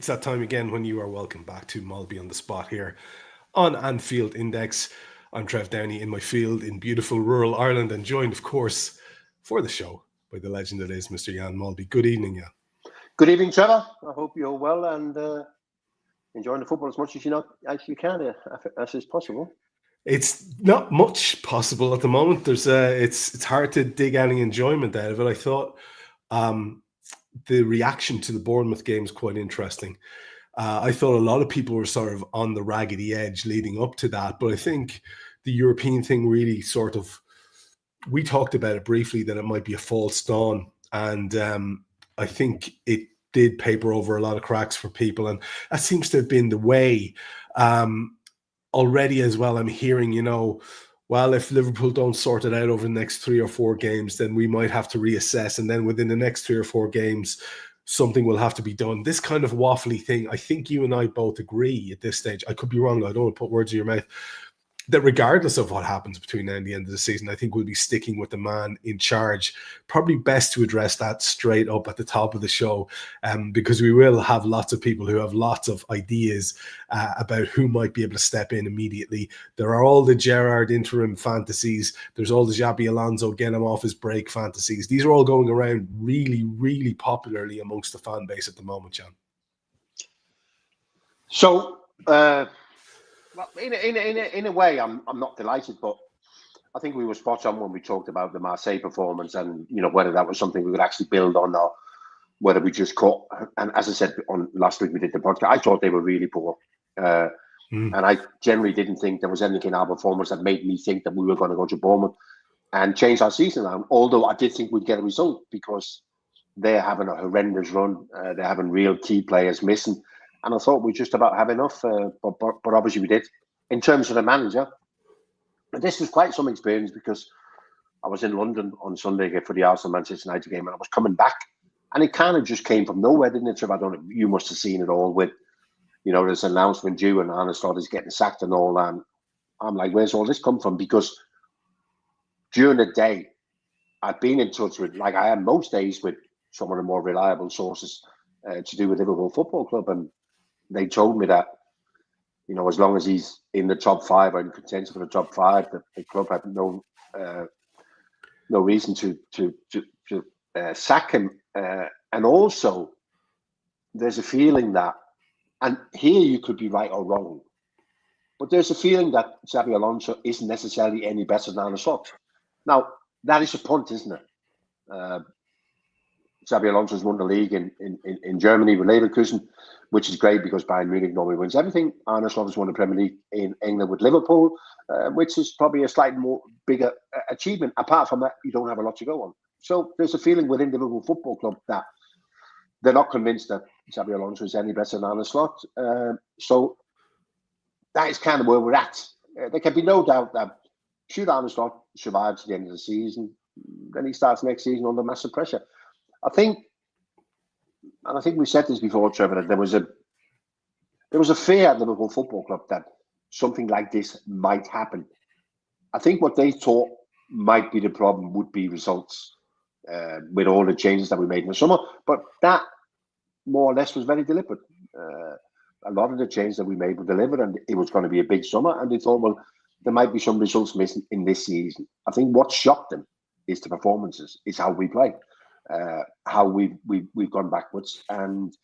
that time again when you are welcome back to Molby on the Spot here on Anfield Index. I'm Trev Downey in my field in beautiful rural Ireland and joined, of course, for the show by the legend that is Mr. Jan Molby. Good evening, Jan. Good evening, Trevor. I hope you're well and enjoying the football as much as you can, as is possible. It's not much possible at the moment. It's hard to dig any enjoyment out of it. I thought the reaction to the Bournemouth game is quite interesting. I thought a lot of people were sort of on the raggedy edge leading up to that, but I think the European thing really we talked about it briefly, that it might be a false dawn, and I think it did paper over a lot of cracks for people, and that seems to have been the way already as well. I'm hearing, well, if Liverpool don't sort it out over the next 3 or 4 games, then we might have to reassess. And then within the next 3 or 4 games, something will have to be done. This kind of waffly thing, I think you and I both agree at this stage. I could be wrong. I don't want to put words in your mouth. That regardless of what happens between now and the end of the season, I think we'll be sticking with the man in charge. Probably best to address that straight up at the top of the show, because we will have lots of people who have lots of ideas about who might be able to step in immediately. There are all the Gerrard interim fantasies. There's all the Xabi Alonso get him off his break fantasies. These are all going around really, really popularly amongst the fan base at the moment, Jan. So, well, in a way, I'm not delighted, but I think we were spot on when we talked about the Marseille performance and whether that was something we could actually build on or whether we just cut. And as I said on last week we did the podcast, I thought they were really poor, and I generally didn't think there was anything in our performance that made me think that we were going to go to Bournemouth and change our season around. Although I did think we'd get a result because they're having a horrendous run, they're having real key players missing. And I thought we just about have enough, but obviously we did. In terms of the manager, this was quite some experience because I was in London on Sunday for the Arsenal-Manchester United game and I was coming back. And it kind of just came from nowhere, didn't it, Trev? I don't know, you must have seen it all with, this announcement due and Arne Slot is getting sacked and all. And I'm like, where's all this come from? Because during the day, I've been in touch with, like I am most days, with some of the more reliable sources to do with Liverpool Football Club. And they told me that, as long as he's in the top 5 or in contention for the top 5, the club had no reason to sack him. And also, there's a feeling that, and here you could be right or wrong, but there's a feeling that Xabi Alonso isn't necessarily any better than Arne Slot. Now, that is a punt, isn't it? Xabi Alonso's won the league in Germany with Leverkusen, which is great because Bayern Munich normally wins everything. Arne Slot has won the Premier League in England with Liverpool, which is probably a slightly more bigger achievement. Apart from that, you don't have a lot to go on. So there's a feeling within the Liverpool Football Club that they're not convinced that Xabi Alonso is any better than Arne Slot. So that is kind of where we're at. There can be no doubt that should Arne Slot survive to the end of the season, then he starts next season under massive pressure. I think we said this before, Trevor, that there was a fear at Liverpool Football Club that something like this might happen. I think what they thought might be the problem would be results with all the changes that we made in the summer. But that, more or less, was very deliberate. A lot of the changes that we made were delivered, and it was going to be a big summer. And they thought, well, there might be some results missing in this season. I think what shocked them is the performances, is how we play. How we've gone backwards, and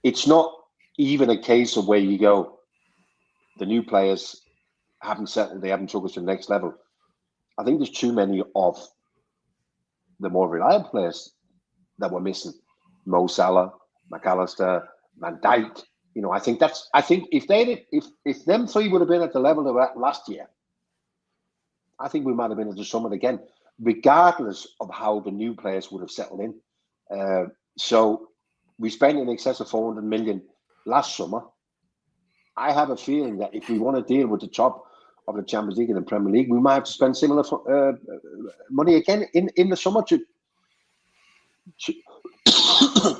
it's not even a case of where you go, the new players haven't settled, they haven't took us to the next level. I think there's too many of the more reliable players that were missing. Mo Salah, McAllister, Van Dijk. I think if them 3 would have been at the level they were at last year, I think we might have been at the summit again, regardless of how the new players would have settled in. So we spent in excess of 400 million last summer. I have a feeling that if we want to deal with the top of the Champions League and the Premier League, we might have to spend similar money again in the summer to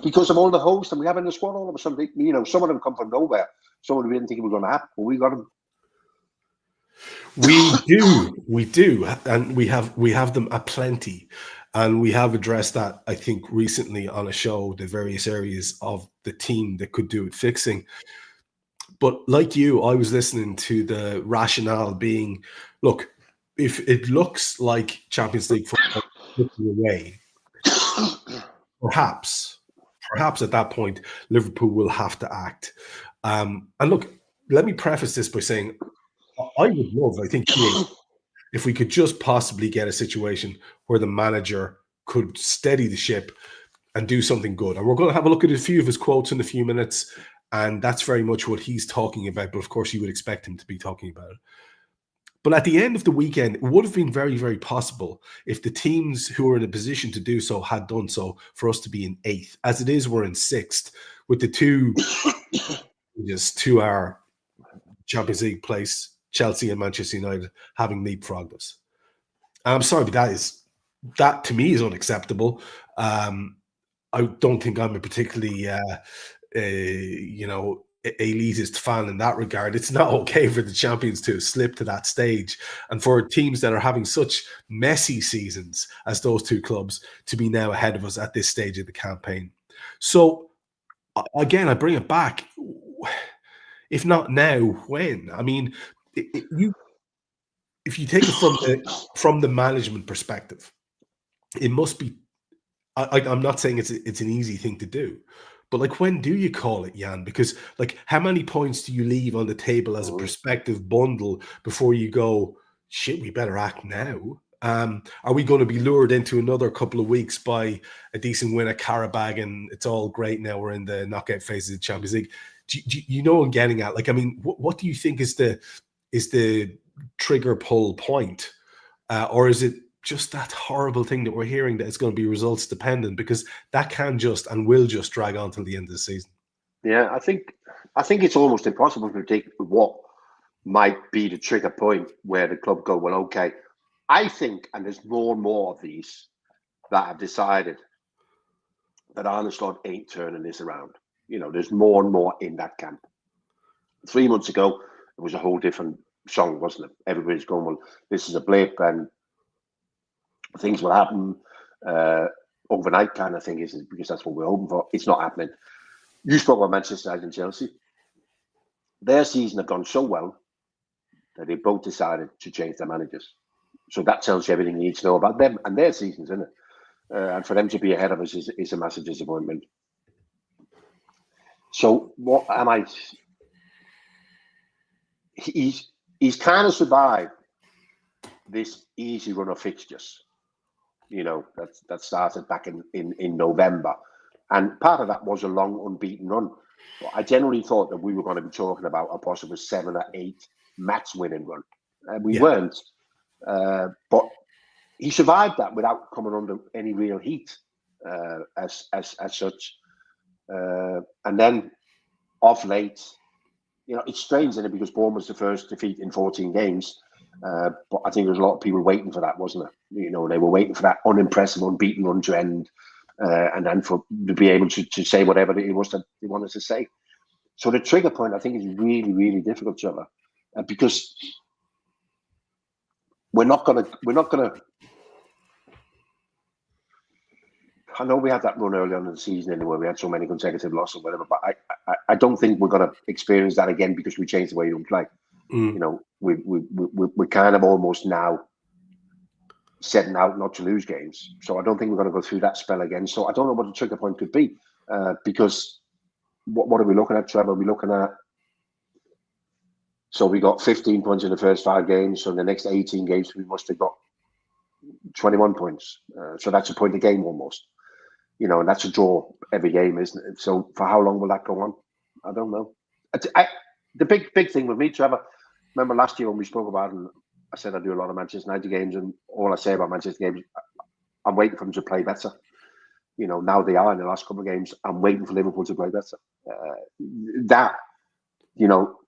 because of all the hosts that we have in the squad all of a sudden. Some of them come from nowhere. Some of them didn't think it was going to happen, but we got them. We do, and we have them aplenty. And we have addressed that, I think, recently on a show, the various areas of the team that could do with fixing. But like you, I was listening to the rationale being, look, if it looks like Champions League football away, perhaps at that point, Liverpool will have to act. And look, let me preface this by saying, I would love, I think, if we could just possibly get a situation where the manager could steady the ship and do something good. And we're going to have a look at a few of his quotes in a few minutes. And that's very much what he's talking about. But of course, you would expect him to be talking about it. But at the end of the weekend, it would have been very, very possible if the teams who are in a position to do so had done so for us to be in 8th. As it is, we're in 6th with the two just 2-hour Champions League place, Chelsea and Manchester United, having leapfrogged us. And I'm sorry, but that to me is unacceptable. I don't think I'm a particularly, elitist fan in that regard. It's not okay for the champions to slip to that stage, and for teams that are having such messy seasons as those two clubs to be now ahead of us at this stage of the campaign. So again, I bring it back. If not now, when? I mean, if you take it from the management perspective, it must be. I'm not saying it's an easy thing to do, but like, when do you call it, Jan? Because like, how many points do you leave on the table as a prospective bundle before you go, shit, we better act now? Are we going to be lured into another couple of weeks by a decent win at Qarabag and it's all great now we're in the knockout phase of the Champions League? Do you know what I'm getting at? Like, I mean, what do you think is the trigger pull point? Or is it just that horrible thing that we're hearing that it's going to be results dependent, because that can just and will just drag on till the end of the season? Yeah, I think it's almost impossible to predict what might be the trigger point where the club go, well, okay, I think, and there's more and more of these that have decided that Arne Slot ain't turning this around. You know, there's more and more in that camp. 3 months ago, it was a whole different song, wasn't it? Everybody's going, well, this is a blip and things will happen overnight kind of thing, isn't it? Because that's what we're hoping for. It's not happening. You spoke about Manchester United and Chelsea. Their season have gone so well that they both decided to change their managers. So that tells you everything you need to know about them and their seasons, isn't it? And for them to be ahead of us is a massive disappointment. So what am I? He's kind of survived this easy run of fixtures, you know, that started back in November. And part of that was a long unbeaten run. But I generally thought that we were going to be talking about a possible 7 or 8 match winning run. We weren't. But he survived that without coming under any real heat as such. And then off late, you know, it's strange, isn't it? Because Bournemouth was the first defeat in 14 games. But I think there's a lot of people waiting for that, wasn't there? You know, they were waiting for that unimpressive, unbeaten run to end, and then to be able to say whatever it was that they wanted to say. So the trigger point, I think, is really, really difficult, Trevor, because we're not gonna. I know we had that run early on in the season anyway. We had so many consecutive losses or whatever, but I don't think we're going to experience that again because we changed the way we play. You know, we're kind of almost now setting out not to lose games. So I don't think we're going to go through that spell again. So I don't know what the trigger point could be because what are we looking at, Trevor? Are we looking at? So we got 15 points in the first 5 games. So in the next 18 games, we must have got 21 points. So that's a point a game almost. You know, and that's a draw every game, isn't it? So for how long will that go on? I don't know. The big thing with me, Trevor, remember last year when we spoke about it, and I said I do a lot of Manchester United games, and all I say about Manchester games, I'm waiting for them to play better. You know, now they are in the last couple of games. I'm waiting for Liverpool to play better. That, you know,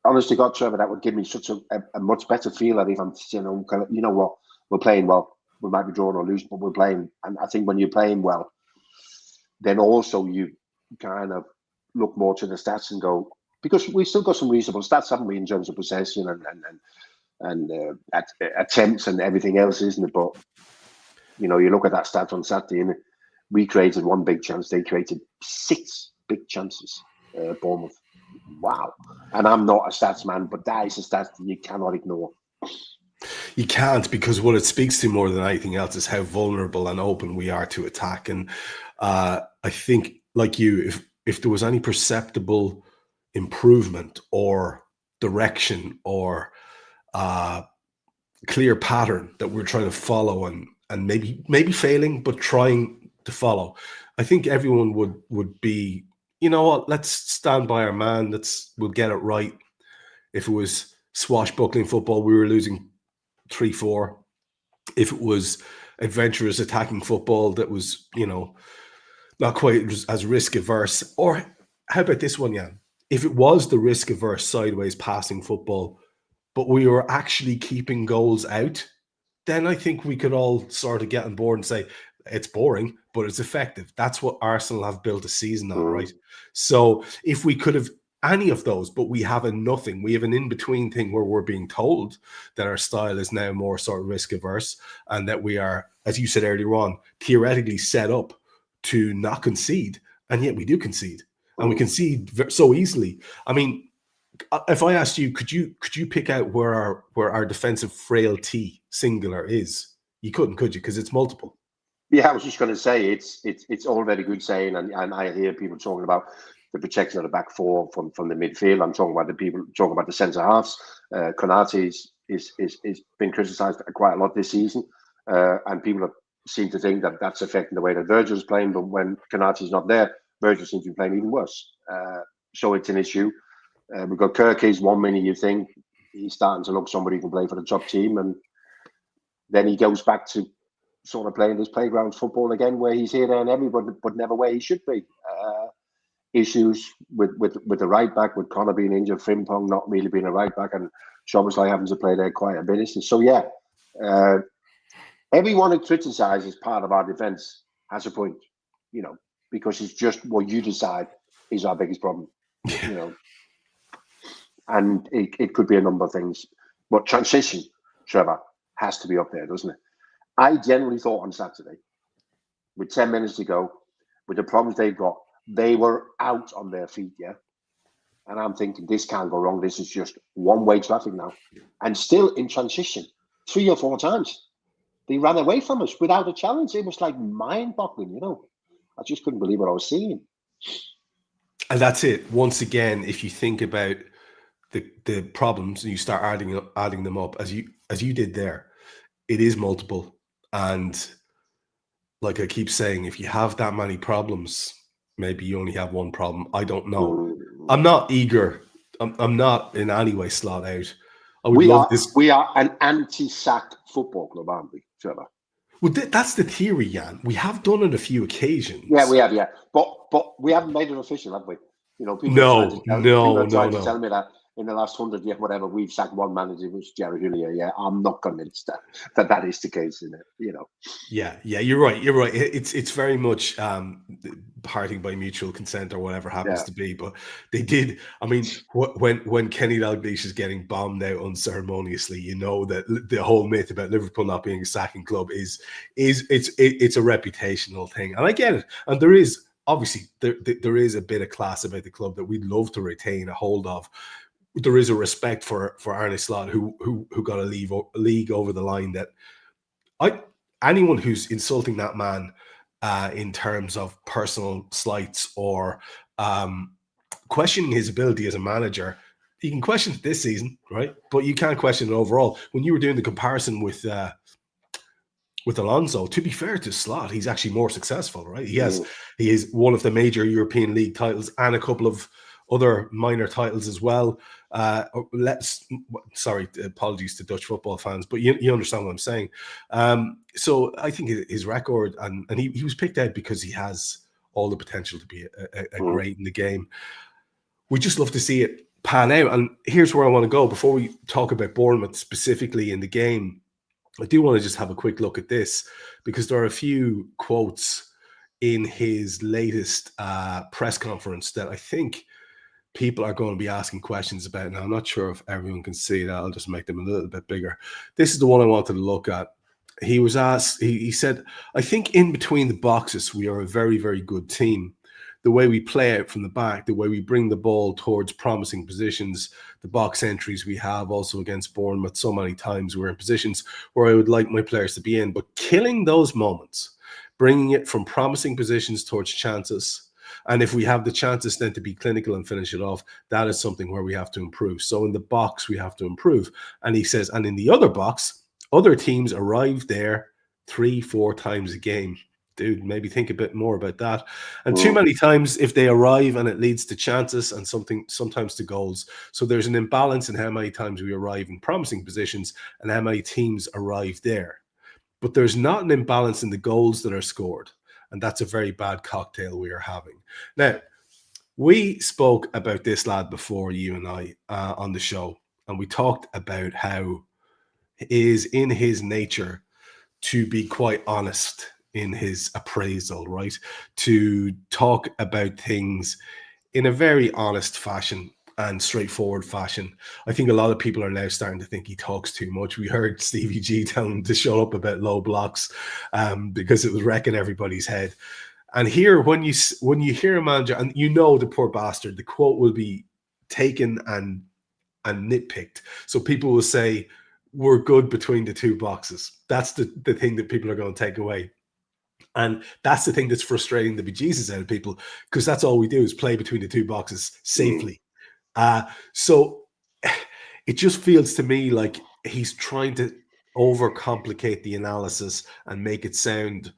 honest to God, Trevor, that would give me such a much better feel that if I'm, you know what, we're playing well. We might be drawing or losing, but we're playing. And I think when you're playing well, then also you kind of look more to the stats and go, because we still got some reasonable stats, haven't we, in terms of possession and attempts and everything else, isn't it? But You know, you look at that stat on Saturday, and we created one big chance. They created 6 big chances, Bournemouth. Wow. And I'm not a stats man, but that is a stat that you cannot ignore. You can't, because what it speaks to more than anything else is how vulnerable and open we are to attack. And I think, like you, if there was any perceptible improvement or direction or clear pattern that we're trying to follow and maybe failing, but trying to follow, I think everyone would be, you know what, let's stand by our man. We'll get it right. If it was swashbuckling football, we were losing 3-4. If it was adventurous attacking football that was, you know, not quite as risk averse, or how about this one, Jan? If it was the risk averse sideways passing football, but we were actually keeping goals out, then I think we could all sort of get on board and say it's boring, but it's effective. That's what Arsenal have built a season on, right? So if we could have any of those, but we have a nothing, we have an in-between thing where we're being told that our style is now more sort of risk averse and that we are, as you said earlier on, theoretically set up to not concede, and yet we do concede, and we concede so easily. I mean, if I asked you, could you pick out where our defensive frailty singular is? You couldn't, could you? Because it's multiple. Yeah, I was just going to say it's all very good saying, and I hear people talking about the protection of the back four from the midfield. I'm talking about the people talking about the centre halves. Konate is been criticised quite a lot this season, and people seem to think that that's affecting the way that Virgil's playing. But when Konate's not there, Virgil seems to be playing even worse. So it's an issue. We've got Kirky's 1 minute you think he's starting to look somebody who can play for the top team, and then he goes back to sort of playing this playground football again, where he's here, there, and everybody, but never where he should be. Issues with the right back, with Connor being injured, Frimpong not really being a right back, and Szoboszlai having to play there quite a bit. So yeah, everyone who criticises part of our defence has a point, you know, because it's just what you decide is our biggest problem, you know. And it could be a number of things, but transition, Trevor, has to be up there, doesn't it? I generally thought on Saturday, with 10 minutes to go, with the problems they've got, they were out on their feet, yeah? And I'm thinking, this can't go wrong. This is just one-way traffic now. And still in transition, 3 or 4 times, they ran away from us without a challenge. It was like mind-boggling, you know? I just couldn't believe what I was seeing. And that's it. Once again, if you think about the problems and you start adding them up, as you did there, it is multiple. And like I keep saying, if you have that many problems, maybe you only have one problem. I don't know. I'm not eager. I'm not in any way slot out. I would love this. We are an anti-sack football club, aren't we, Trevor? Well, that's the theory, Jan. We have done it a few occasions. Yeah, we have, yeah. But we haven't made it official, have we? You know, people are trying to tell me that in the last 100 years, whatever, we've sacked one manager, which was Jerry Hillier. Yeah, I'm not convinced that is the case, in it. You know. Yeah, you're right. You're right. It's very much parting by mutual consent or whatever happens to be. But they did. I mean, when Kenny Dalglish is getting bombed out unceremoniously, you know that the whole myth about Liverpool not being a sacking club is it's a reputational thing, and I get it. And there is obviously there is a bit of class about the club that we'd love to retain a hold of. There is a respect for Arne Slot who got a league over the line that anyone who's insulting that man in terms of personal slights or questioning his ability as a manager, you can question it this season, right? But you can't question it overall. When you were doing the comparison with Alonso, to be fair to Slot, he's actually more successful, right? He is one of the major European League titles and a couple of other minor titles as well. Apologies to Dutch football fans, but you understand what I'm saying. So I think his record, and he was picked out because he has all the potential to be a great in the game. We just love to see it pan out. And here's where I want to go. Before we talk about Bournemouth specifically in the game, I do want to just have a quick look at this, because there are a few quotes in his latest press conference that I think people are going to be asking questions about. Now, I'm not sure if everyone can see that. I'll just make them a little bit bigger. This is the one I wanted to look at. he was asked, he said, I think in between the boxes, we are a very, very good team. The way we play out from the back, the way we bring the ball towards promising positions, the box entries we have also against Bournemouth, so many times we're in positions where I would like my players to be in. But killing those moments, bringing it from promising positions towards chances, and if we have the chances then to be clinical and finish it off, that is something where we have to improve. So in the box, we have to improve. And he says, and in the other box, other teams arrive there 3-4 times a game. Dude, maybe think a bit more about that. And too many times, if they arrive and it leads to chances and sometimes to goals. So there's an imbalance in how many times we arrive in promising positions and how many teams arrive there. But there's not an imbalance in the goals that are scored. And that's a very bad cocktail we are having. Now, we spoke about this lad before, you and I, on the show. And we talked about how it is in his nature to be quite honest in his appraisal, right? To talk about things in a very honest fashion and straightforward fashion. I think a lot of people are now starting to think he talks too much. We heard Stevie G tell him to shut up about low blocks because it was wrecking everybody's head. And here, when you hear a manager, and you know the poor bastard, the quote will be taken and nitpicked. So people will say, we're good between the two boxes. That's the thing that people are going to take away. And that's the thing that's frustrating the bejesus out of people, because that's all we do is play between the two boxes safely. So it just feels to me like he's trying to overcomplicate the analysis and make it sound,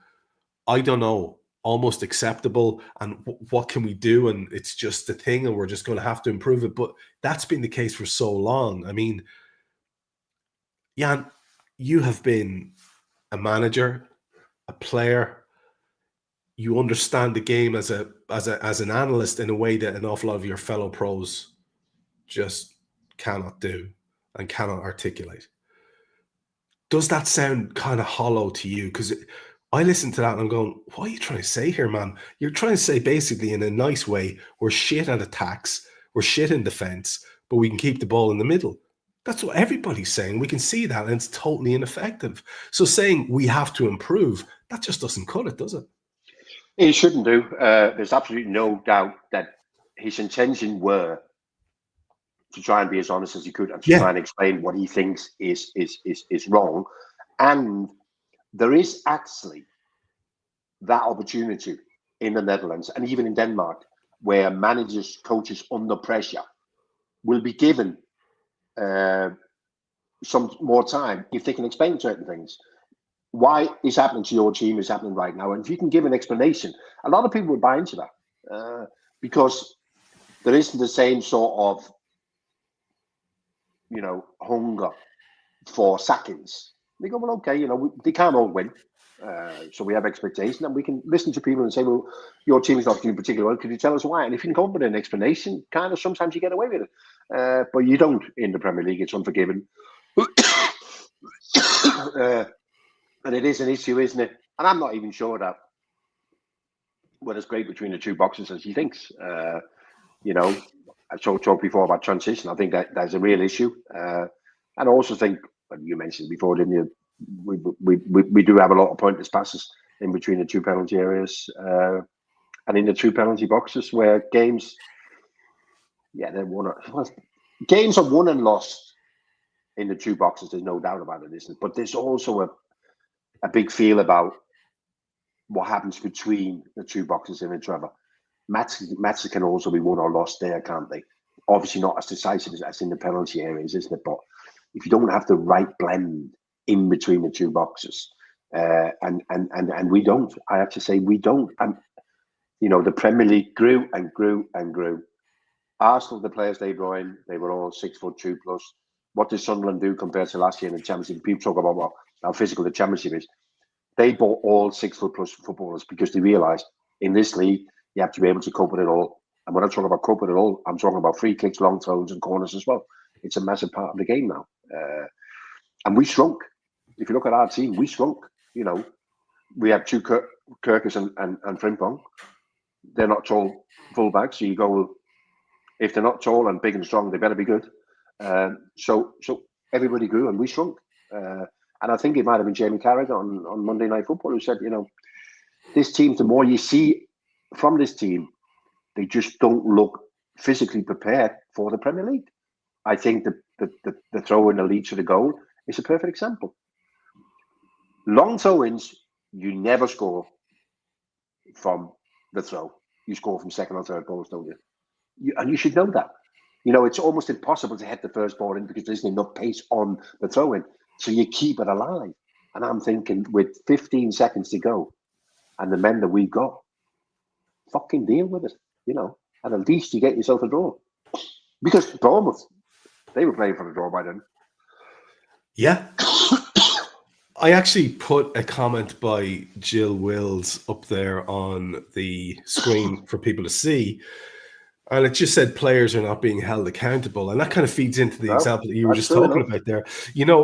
I don't know, almost acceptable. And what can we do? And it's just a thing and we're just going to have to improve it. But that's been the case for so long. I mean, Jan, you have been a manager, a player. You understand the game as an analyst in a way that an awful lot of your fellow pros just cannot do and cannot articulate. Does that sound kind of hollow to you? Because I listen to that and I'm going, what are you trying to say here, man? You're trying to say basically in a nice way, we're shit at attacks, we're shit in defense, but we can keep the ball in the middle. That's what everybody's saying. We can see that, and it's totally ineffective. So saying we have to improve, that just doesn't cut it, does it? It shouldn't do. There's absolutely no doubt that his intention were to try and be as honest as he could and to try and explain what he thinks is wrong. And there is actually that opportunity in the Netherlands and even in Denmark, where managers, coaches under pressure will be given some more time if they can explain certain things. Why is happening to your team is happening right now. And if you can give an explanation, a lot of people would buy into that because there isn't the same sort of, hunger for sackings. They go, well, okay, they can't all win. So we have expectation, and we can listen to people and say, well, your team is not doing particularly well. Could you tell us why? And if you can come up with an explanation, kind of sometimes you get away with it. But you don't in the Premier League. It's unforgiving. And it is an issue, isn't it? And I'm not even sure that it's great between the two boxes as he thinks. I talked before about transition. I think that's a real issue. And I also think, you mentioned before, didn't you? We do have a lot of pointless passes in between the two penalty areas and in the two penalty boxes where games, games are won and lost in the two boxes. There's no doubt about it, isn't it? But there's also a big feel about what happens between the two boxes in it, Trevor. Matches can also be won or lost there, can't they? Obviously not as decisive as in the penalty areas, isn't it? But if you don't have the right blend in between the two boxes, and we don't, I have to say we don't. And the Premier League grew and grew and grew. Arsenal, the players they brought in, they were all 6'2" plus. What did Sunderland do compared to last year in the Championship? People talk about how physical the Championship is. They bought all 6 foot plus footballers because they realised in this league you have to be able to cope with it all. And when I talk about cope with it all, I'm talking about free kicks, long throws, and corners as well. It's a massive part of the game now. And we shrunk. If you look at our team, we shrunk. We have two Kirkus and Frimpong. They're not tall fullbacks, so you go, if they're not tall and big and strong, they better be good. So everybody grew and we shrunk. And I think it might have been Jamie Carragher on Monday Night Football who said, this team, the more you see from this team, they just don't look physically prepared for the Premier League. I think the throw in the lead to the goal is a perfect example. Long throw-ins, you never score from the throw. You score from second or third balls, don't you? And you should know that. It's almost impossible to hit the first ball in because there isn't enough pace on the throw-in. So you keep it alive. And I'm thinking, with 15 seconds to go, and the men that we've got, fucking deal with it, and at least you get yourself a draw. Because Bournemouth, they were playing for the draw by then. Yeah. I actually put a comment by Jill Wills up there on the screen for people to see. And it just said players are not being held accountable. And that kind of feeds into the example that you were just talking about there.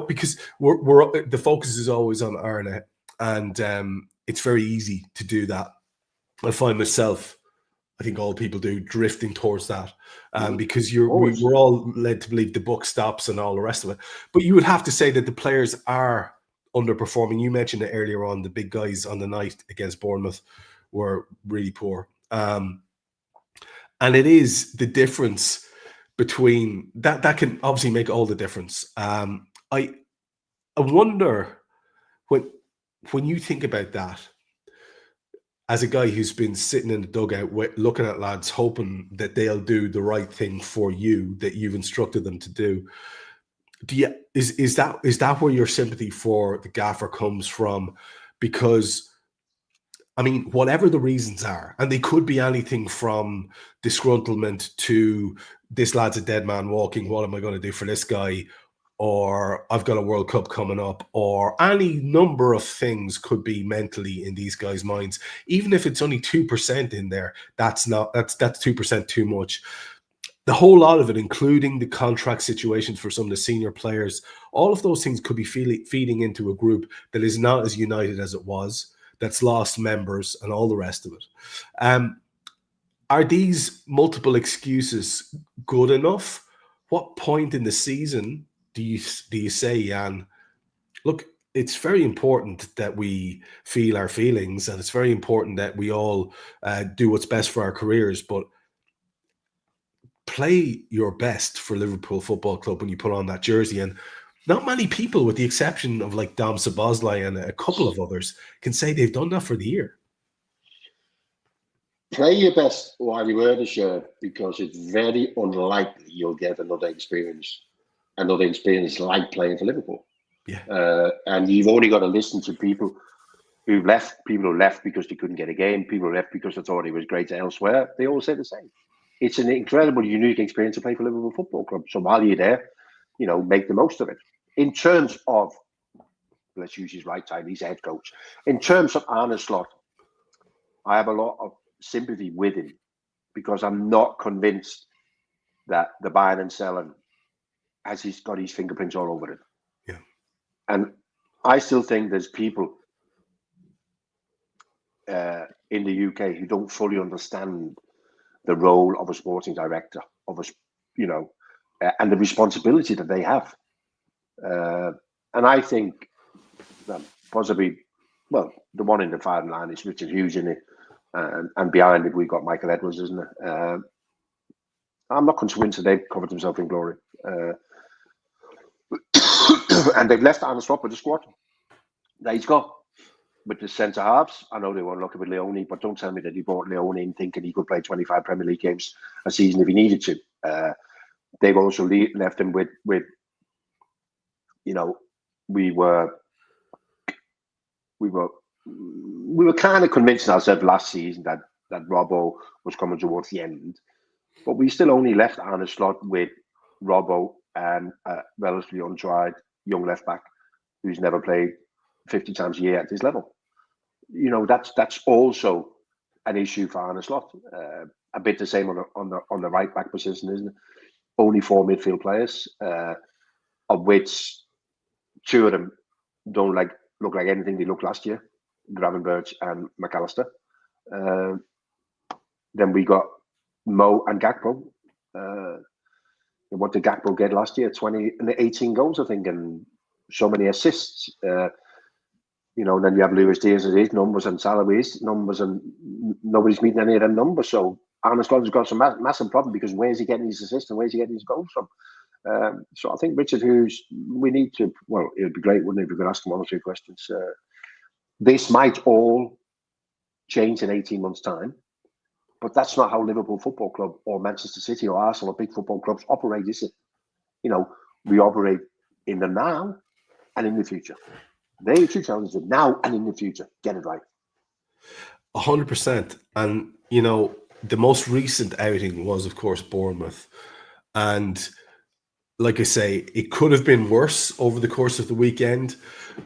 Because we're the focus is always on Arne. And it's very easy to do that. I find myself, I think all people do, drifting towards that. Because we're all led to believe the buck stops and all the rest of it. But you would have to say that the players are underperforming. You mentioned it earlier on, the big guys on the night against Bournemouth were really poor. And it is the difference between that can obviously make all the difference. I wonder when you think about that, as a guy who's been sitting in the dugout looking at lads, hoping that they'll do the right thing for you, that you've instructed them to do. Is that where your sympathy for the gaffer comes from? Because I mean, whatever the reasons are, and they could be anything from disgruntlement to this lad's a dead man walking, what am I going to do for this guy? Or I've got a World Cup coming up, or any number of things could be mentally in these guys' minds. Even if it's only 2% in there, that's 2% too much. The whole lot of it, including the contract situations for some of the senior players, all of those things could be feeding into a group that is not as united as it was, that's lost members and all the rest of it. Are these multiple excuses good enough? What point in the season do you say, Jan, look, it's very important that we feel our feelings, and it's very important that we all do what's best for our careers, but play your best for Liverpool Football Club when you put on that jersey. And not many people, with the exception of like Dom Szoboszlai and a couple of others, can say they've done that for the year. Play your best while you wear the shirt, because it's very unlikely you'll get another experience like playing for Liverpool. Yeah. And you've only got to listen to people who left because they couldn't get a game, people who left because they thought it was great elsewhere. They all say the same. It's an incredible, unique experience to play for Liverpool Football Club. So while you're there, make the most of it. In terms of, let's use his right time, he's a head coach. In terms of Arne Slot, I have a lot of sympathy with him, because I'm not convinced that the buying and selling he's got his fingerprints all over it. Yeah. And I still think there's people in the UK who don't fully understand the role of a sporting director, and the responsibility that they have. And I think that possibly, the one in the firing line is Richard Hughes in it, and behind it we've got Michael Edwards, isn't it? I'm not convinced that they've covered themselves in glory. And they've left Arne Slot with the squad that he's got. With the centre halves, I know they weren't looking with Leone, but don't tell me that he brought Leone in thinking he could play 25 Premier League games a season if he needed to. They've also left him with we were kind of convincing ourselves last season that Robbo was coming towards the end, but we still only left Arne Slot with Robbo and a relatively untried young left back who's never played 50 times a year at this level. That's also an issue for Arne Slot. A bit the same on the right back position, isn't it? Only 4 midfield players, of which 2 of them don't look like anything they looked last year, Gravenberch and McAllister. Then we got Mo and Gakpo. What did Gakpo get last year? 18 goals, I think, and so many assists. And then you have Lewis Diaz with his numbers and Salah with his numbers, and nobody's meeting any of them numbers. So Arne Slot has got some massive problem, because where's he getting his assists and where's he getting his goals from? So I think Richard Hughes, we need to, well, it would be great, wouldn't it, if we could ask him 1 or 2 questions. This might all change in 18 months' time, but that's not how Liverpool Football Club or Manchester City or Arsenal or big football clubs operate, is it? We operate in the now and in the future. They're your 2 challenges, now and in the future. Get it right. 100%. And, the most recent outing was, of course, Bournemouth. And like I say, it could have been worse over the course of the weekend,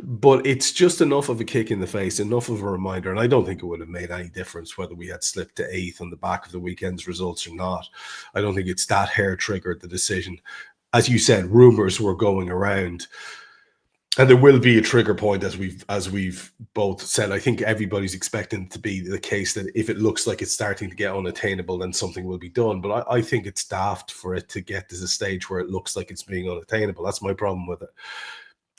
but it's just enough of a kick in the face, enough of a reminder. And I don't think it would have made any difference whether we had slipped to 8th on the back of the weekend's results or not. I don't think it's that hair triggered the decision. As you said, rumours were going around. And there will be a trigger point, as we've both said. I think everybody's expecting it to be the case that if it looks like it's starting to get unattainable, then something will be done. But I think it's daft for it to get to the stage where it looks like it's being unattainable. That's my problem with it.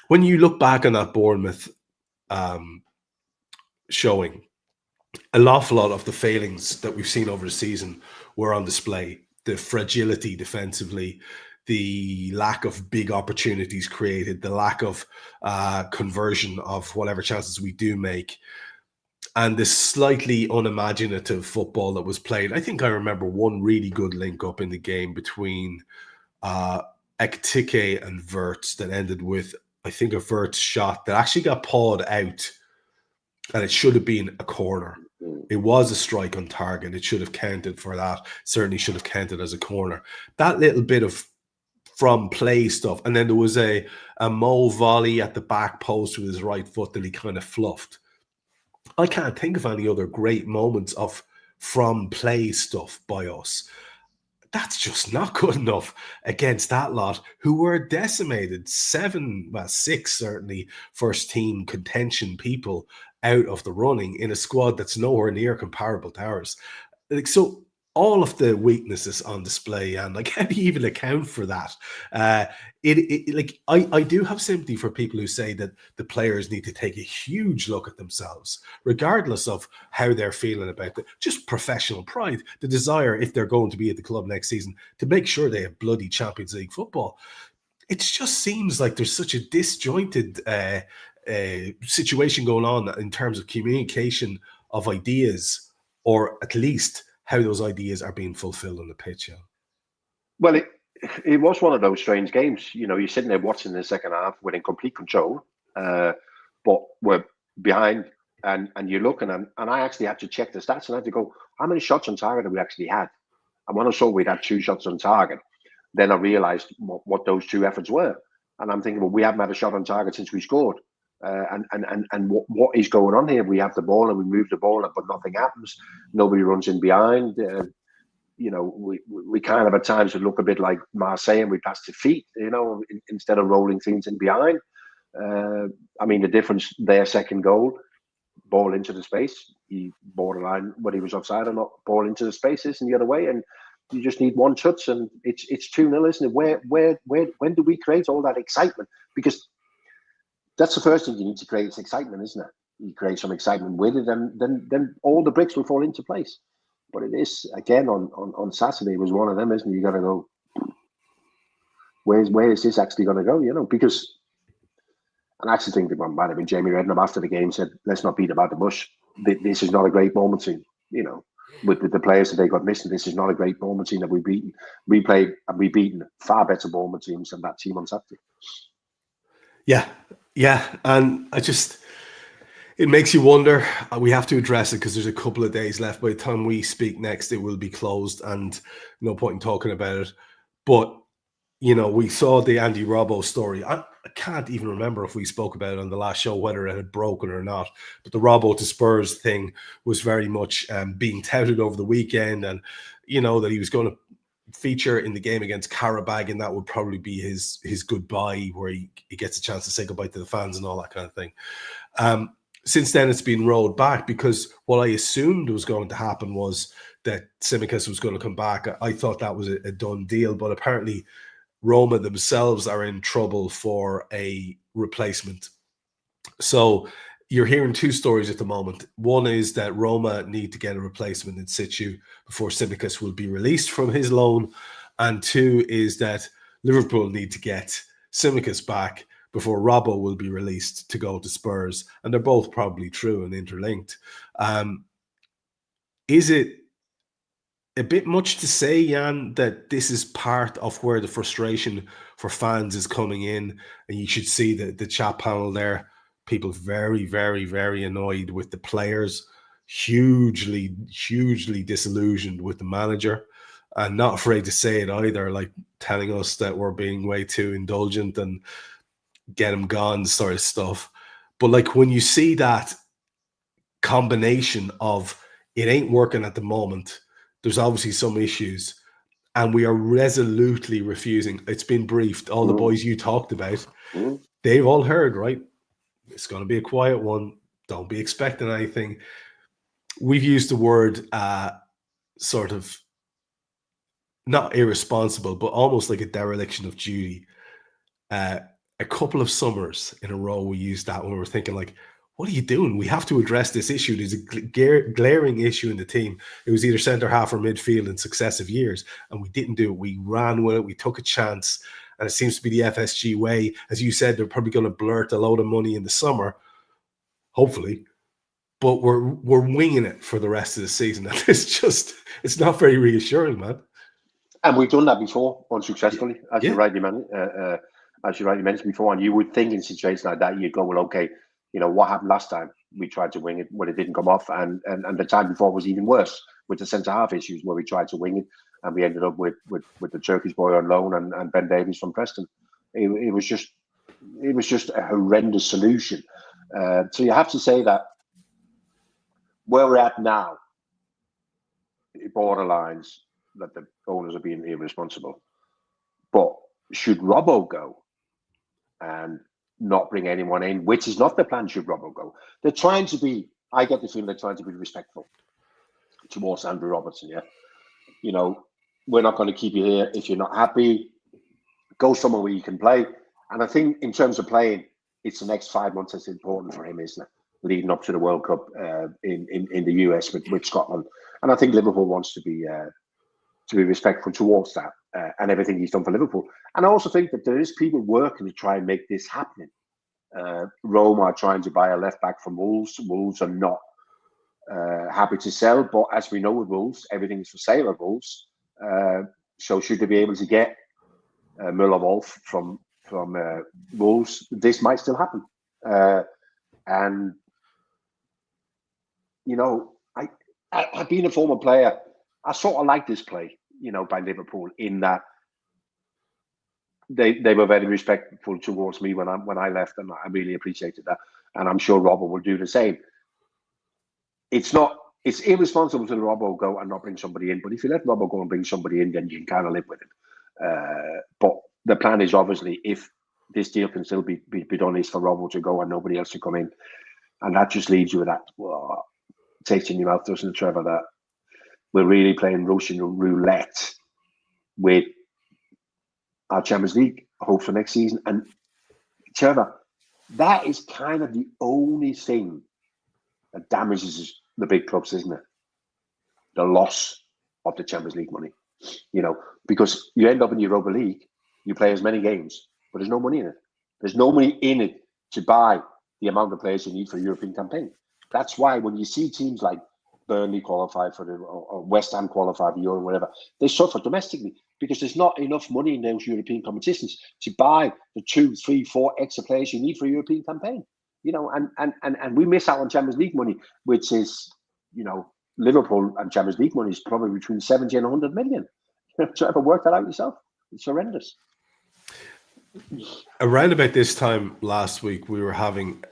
When you look back on that Bournemouth showing, an awful lot of the failings that we've seen over the season were on display. The fragility defensively, the lack of big opportunities created, the lack of conversion of whatever chances we do make, and this slightly unimaginative football that was played. I think I remember one really good link-up in the game between Ekitike and Wirtz that ended with, I think, a Wirtz shot that actually got pawed out, and it should have been a corner. It was a strike on target. It should have counted for that. Certainly should have counted as a corner. That little bit of from play stuff. And then there was a Mo volley at the back post with his right foot that he kind of fluffed. I can't think of any other great moments of from play stuff by us. That's just not good enough against that lot who were decimated. 6 certainly first team contention people out of the running in a squad that's nowhere near comparable to ours. So all of the weaknesses on display, and I can't even account for that. I do have sympathy for people who say that the players need to take a huge look at themselves, regardless of how they're feeling about it. Just professional pride, the desire, if they're going to be at the club next season, to make sure they have bloody Champions League football. It just seems like there's such a disjointed situation going on in terms of communication of ideas, or at least how those ideas are being fulfilled on the pitch. Well, it was one of those strange games. You're sitting there watching the second half, we're in complete control, but we're behind, and you're looking, and I actually had to check the stats, and I had to go, how many shots on target have we actually had? And when I saw we'd had 2 shots on target, then I realised what those 2 efforts were. And I'm thinking, well, we haven't had a shot on target since we scored. And what is going on here? We have the ball and we move the ball, but nothing happens. Nobody runs in behind. We kind of at times would look a bit like Marseille, and we pass to feet, instead of rolling things in behind. The difference there, second goal, ball into the space. He borderline, whether he was offside or not, ball into the spaces and the other way, and you just need one touch, and it's 2-0, isn't it? When do we create all that excitement? Because that's the first thing you need to create, is excitement, isn't it? You create some excitement with it, and then all the bricks will fall into place. But it is, again, on Saturday was one of them, isn't it? You got to go, where is this actually going to go? Because, and I actually think that one might have been Jamie Redknapp after the game said, let's not beat about the bush. This is not a great moment scene, with the players that they got missing. This is not a great moment scene that we've beaten. We played and we've beaten far better Bournemouth teams than that team on Saturday. Yeah, and it makes you wonder. We have to address it because there's a couple of days left. By the time we speak next, it will be closed, and no point in talking about it. But, we saw the Andy Robbo story. I can't even remember if we spoke about it on the last show, whether it had broken or not. But the Robbo to Spurs thing was very much being touted over the weekend, and, that he was going to feature in the game against Qarabag, and that would probably be his goodbye, where he gets a chance to say goodbye to the fans and all that kind of thing. Since then, it's been rolled back, because what I assumed was going to happen was that Tsimikas was going to come back. I thought that was a done deal, but apparently Roma themselves are in trouble for a replacement. So you're hearing two stories at the moment. One is that Roma need to get a replacement in situ before Tsimikas will be released from his loan. And two is that Liverpool need to get Tsimikas back before Robbo will be released to go to Spurs. And they're both probably true and interlinked. Is it a bit much to say, Jan, that this is part of where the frustration for fans is coming in? And you should see the chat panel there. People very, very, very annoyed with the players, hugely, hugely disillusioned with the manager, and not afraid to say it either, like telling us that we're being way too indulgent and get him gone sort of stuff. But like when you see that combination of it ain't working at the moment, there's obviously some issues, and we are resolutely refusing. It's been briefed. All the boys you talked about, they've all heard, right? It's going to be a quiet one. Don't be expecting anything. We've used the word sort of not irresponsible, but almost like a dereliction of duty. A couple of summers in a row, we used that when we were thinking like, what are you doing? We have to address this issue. There's a glaring issue in the team. It was either centre-half or midfield in successive years, and we didn't do it. We ran with it. We took a chance, and it seems to be the FSG way. As you said, they're probably going to blurt a load of money in the summer, hopefully, but we're winging it for the rest of the season. And it's not very reassuring, man. And we've done that before unsuccessfully, as you rightly mentioned before. And you would think in situations like that, you'd go, well, okay, you know, what happened last time? We tried to wing it when it didn't come off. And the time before was even worse with the centre-half issues where we tried to wing it and we ended up with the Turkish boy on loan and Ben Davies from Preston. It was just a horrendous solution. So you have to say that where we're at now, it borderlines that the owners are being irresponsible. But should Robbo go and not bring anyone in, which is not the plan, should Robbo go? They're trying to be, I get the feeling they're trying to be respectful towards Andrew Robertson, yeah? You know, we're not going to keep you here. If you're not happy, go somewhere where you can play. And I think in terms of playing, it's the next 5 months that's important for him, isn't it? Leading up to the World Cup in the US with Scotland. And I think Liverpool wants to be respectful towards that and everything he's done for Liverpool. And I also think that there is people working to try and make this happen. Roma are trying to buy a left back from Wolves. Wolves are not happy to sell, but as we know with Wolves, everything is for sale at Wolves. So should they be able to get Müller-Wolf from Wolves, this might still happen. And you know, I've been a former player. I sort of like this play, you know, by Liverpool in that they were very respectful towards me when I left, and I really appreciated that. And I'm sure Robbo will do the same. It's irresponsible to let Robbo go and not bring somebody in. But if you let Robbo go and bring somebody in, then you can kind of live with it. But the plan is obviously, if this deal can still be done, is for Robbo to go and nobody else to come in. And that just leaves you with that taste in your mouth, doesn't it, Trevor, that we're really playing Russian roulette with our Champions League hopes for next season. And Trevor, that is kind of the only thing that damages the big clubs, isn't it? The loss of the Champions League money. You know, because you end up in Europa League, you play as many games, but there's no money in it. There's no money in it to buy the amount of players you need for a European campaign. That's why when you see teams like Burnley qualify for or West Ham qualify for Euro, whatever, they suffer domestically because there's not enough money in those European competitions to buy the 2, 3, 4 extra players you need for a European campaign. You know, and we miss out on Champions League money, which is, you know, Liverpool and Champions League money is probably between 70 and 100 million. Try to work that out yourself. It's horrendous. Around about this time last week, we were having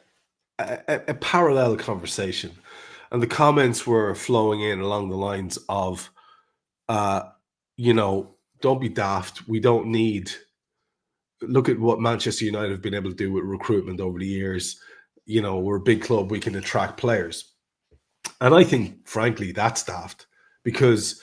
a parallel conversation, and the comments were flowing in along the lines of, you know, don't be daft. We don't need. Look at what Manchester United have been able to do with recruitment over the years. You know, we're a big club. We can attract players. And I think, frankly, that's daft, because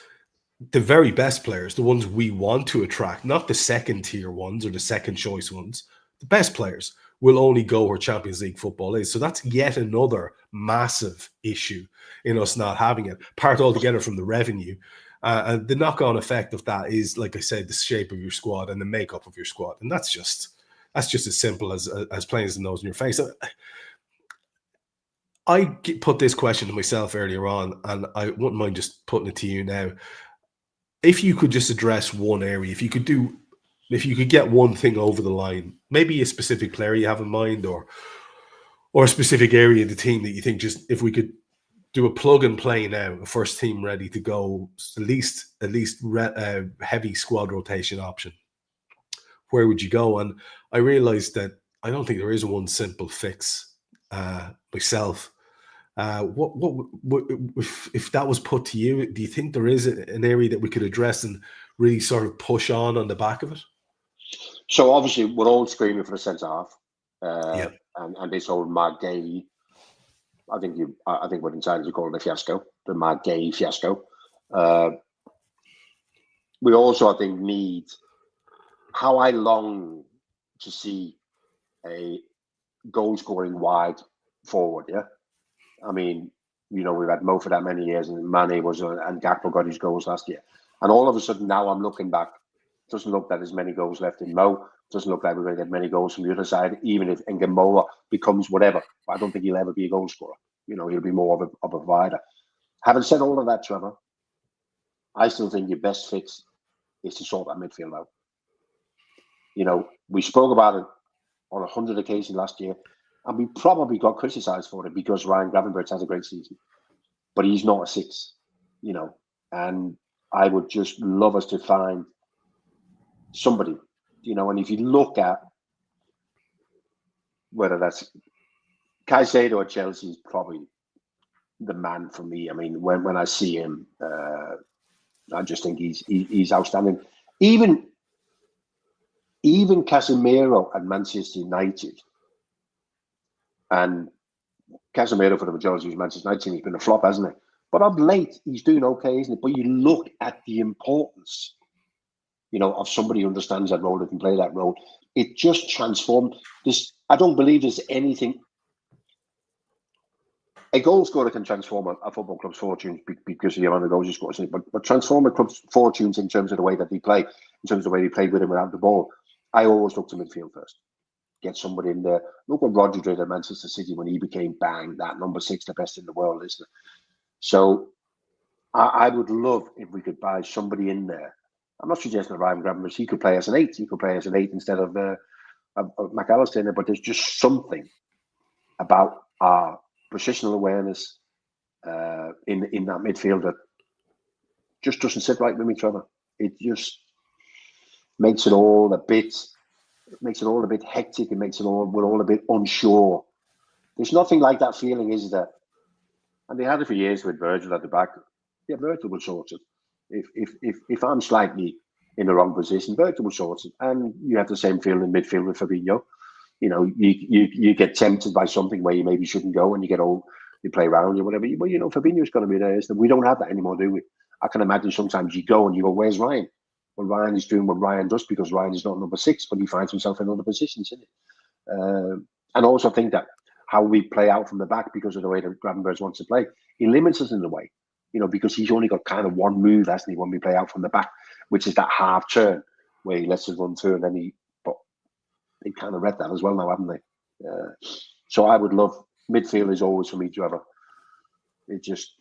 the very best players, the ones we want to attract, not the second tier ones or the second choice ones, the best players will only go where Champions League football is. So that's yet another massive issue in us not having it, part altogether from the revenue. And the knock-on effect of that is, like I said, the shape of your squad and the makeup of your squad. And that's just as simple as plain as the nose in your face. I put this question to myself earlier on, and I wouldn't mind just putting it to you now. If you could just address one area, if you could get one thing over the line, maybe a specific player you have in mind, or a specific area of the team that you think, just if we could do a plug and play now, a first team ready to go, at least heavy squad rotation option, where would you go? And I realized that I don't think there is one simple fix myself. What if that was put to you? Do you think there is an area that we could address and really sort of push on the back of it? So obviously we're all screaming for a centre half, Yeah. and this whole Mark Gay, I think we're entitled to call it a fiasco, the Mark Gay fiasco. We also, I think, need, how I long to see a goal-scoring wide forward. Yeah, I mean, we've had Mo for that many years, and Mane was, and Gakpo got his goals last year, and all of a sudden now I'm looking back. Doesn't look that there's many goals left in Mo. Doesn't look like we're going to get many goals from the other side, even if Ngamola becomes whatever. I don't think he'll ever be a goal scorer. He'll be more of a provider. Having said all of that, Trevor, I still think your best fix is to sort that midfield out. We spoke about it on 100 occasions last year, and we probably got criticised for it because Ryan Gravenberch has a great season, but he's not a six, and I would just love us to find somebody, and if you look at whether that's Caicedo or Chelsea, is probably the man for me. I mean, when I see him, I just think he's outstanding. Even Casemiro at Manchester United, and Casemiro for the majority of his Manchester United team has been a flop, hasn't he? But of late, he's doing okay, isn't it? But you look at the importance, of somebody who understands that role, that can play that role. It just transformed this. I don't believe there's anything. A goal scorer can transform a football club's fortunes because of the amount of goals he scores, but transform a club's fortunes in terms of the way that they play, in terms of the way they play with and without the ball. I always look to midfield first. Get somebody in there. Look what Rodri did at Manchester City when he became that number 6, the best in the world, isn't it? So I would love if we could buy somebody in there. I'm not suggesting Ryan Gravenberch. He could play as an 8. He could play as an 8 instead of McAllister in there. But there's just something about our positional awareness in that midfield that just doesn't sit right with me, Trevor. It just makes it all a bit hectic. It makes we're all a bit unsure. There's nothing like that feeling, is there? And they had it for years with Virgil at the back. Yeah, Virgil will sort it. If I'm slightly in the wrong position, Virgil will sort it. And you have the same feeling in midfield with Fabinho. You get tempted by something where you maybe shouldn't go, and you get old, you play around, or whatever. But Fabinho's going to be there. We don't have that anymore, do we? I can imagine sometimes you go and you go, "Where's Ryan?" Well, Ryan is doing what Ryan does because Ryan is not number 6, but he finds himself in other positions, isn't it? And also think that how we play out from the back because of the way that Gravenberch wants to play, he limits us in the way. Because he's only got kind of one move, hasn't he, when we play out from the back, which is that half turn where he lets us run through, and then but they kind of read that as well now, haven't they? So I would love, midfield is always for me, Trevor. It's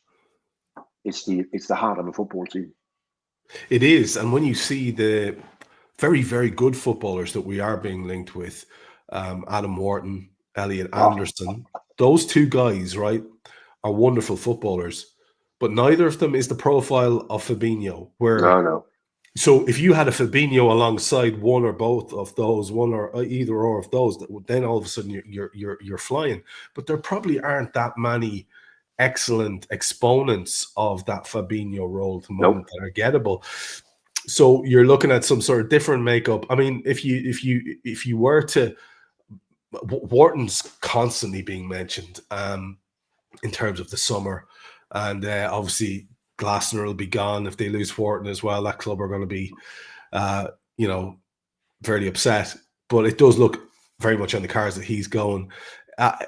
the heart of a football team. It is, and when you see the very, very good footballers that we are being linked with, Adam Wharton, Elliot Anderson, those two guys, right, are wonderful footballers. But neither of them is the profile of Fabinho. No. So if you had a Fabinho alongside one or both of those, one or either or of those, then all of a sudden you're flying. But there probably aren't that many excellent exponents of that Fabinho role at the moment that are gettable. So you're looking at some sort of different makeup. I mean, if you were to, Wharton's constantly being mentioned in terms of the summer. And obviously, Glasner will be gone. If they lose Wharton as well, that club are going to be, very upset. But it does look very much on the cards that he's going.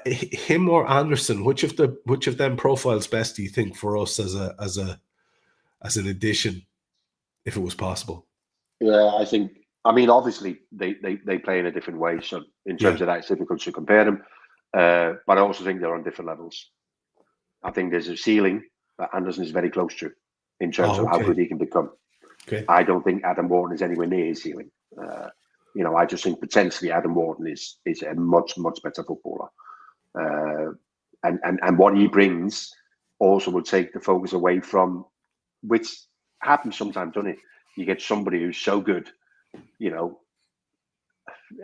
Him or Anderson, which of them profiles best, do you think, for us as an addition, if it was possible? Yeah, obviously they play in a different way, so in terms of that, it's difficult to compare them. But I also think they're on different levels. I think there's a ceiling that Anderson is very close to in terms of how good he can become. Okay. I don't think Adam Wharton is anywhere near his ceiling. I just think potentially Adam Wharton is a much, much better footballer. And what he brings also will take the focus away from, which happens sometimes, doesn't it? You get somebody who's so good, a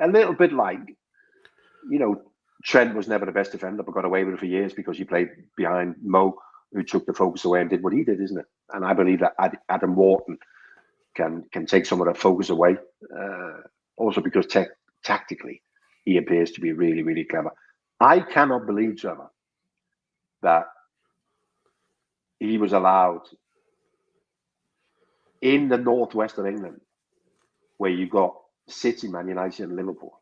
little bit like, Trent was never the best defender, but got away with it for years because he played behind Mo, who took the focus away and did what he did, isn't it? And I believe that Adam Wharton can take some of that focus away. Also because tactically, he appears to be really, really clever. I cannot believe, Trevor, that he was allowed in the northwest of England, where you got City, Man United, and Liverpool,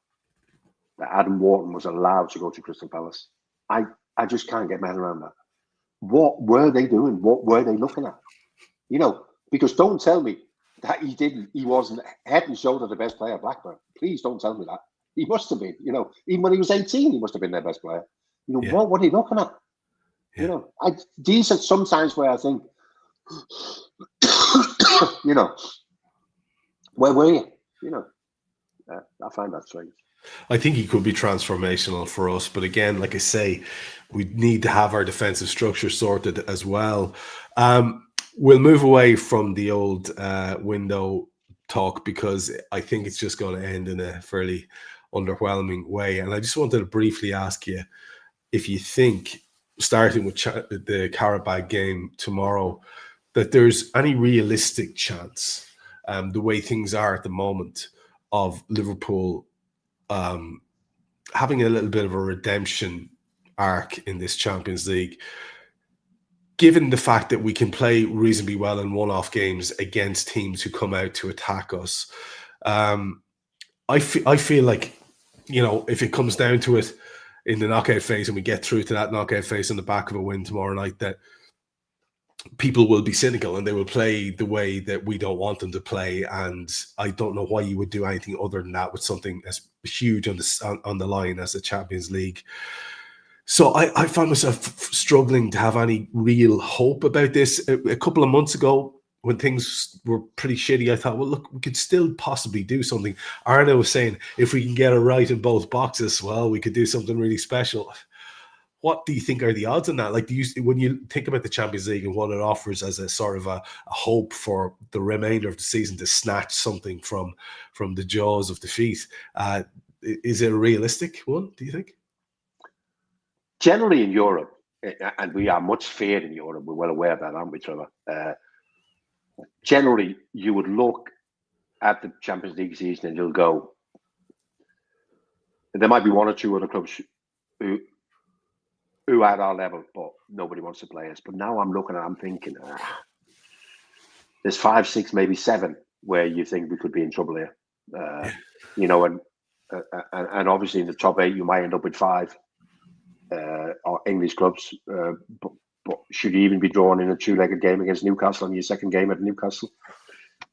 that Adam Wharton was allowed to go to Crystal Palace. I just can't get my head around that. What were they doing? What were they looking at? Because don't tell me that he wasn't head and shoulder the best player at Blackburn. Please don't tell me that. He must have been, even when he was 18, he must have been their best player. What were they looking at? Yeah. These are sometimes where I think, where were you? I find that strange. I think he could be transformational for us. But again, like I say, we need to have our defensive structure sorted as well. We'll move away from the old window talk because I think it's just going to end in a fairly underwhelming way. And I just wanted to briefly ask you if you think, starting with the Qarabag game tomorrow, that there's any realistic chance, the way things are at the moment, of Liverpool having a little bit of a redemption arc in this Champions League, given the fact that we can play reasonably well in one-off games against teams who come out to attack us. I feel like, if it comes down to it in the knockout phase and we get through to that knockout phase on the back of a win tomorrow night, that people will be cynical and they will play the way that we don't want them to play. And I don't know why you would do anything other than that with something as huge on the line as the Champions League. So I found myself struggling to have any real hope about this. A couple of months ago, when things were pretty shitty, I thought, well, look, we could still possibly do something. Arne was saying, if we can get it right in both boxes, well, we could do something really special. What do you think are the odds on that? Like, when you think about the Champions League and what it offers as a sort of a hope for the remainder of the season to snatch something from the jaws of defeat, is it a realistic one, do you think? Generally in Europe, and we are much feared in Europe, we're well aware of that, aren't we, Trevor? Generally, you would look at the Champions League season and you'll go, there might be one or two other clubs who are at our level, but nobody wants to play us. But now I'm thinking, there's 5, 6, maybe 7 where you think we could be in trouble here. And obviously in the top 8, you might end up with 5 English clubs. But should you even be drawn in a 2-legged game against Newcastle on your second game at Newcastle?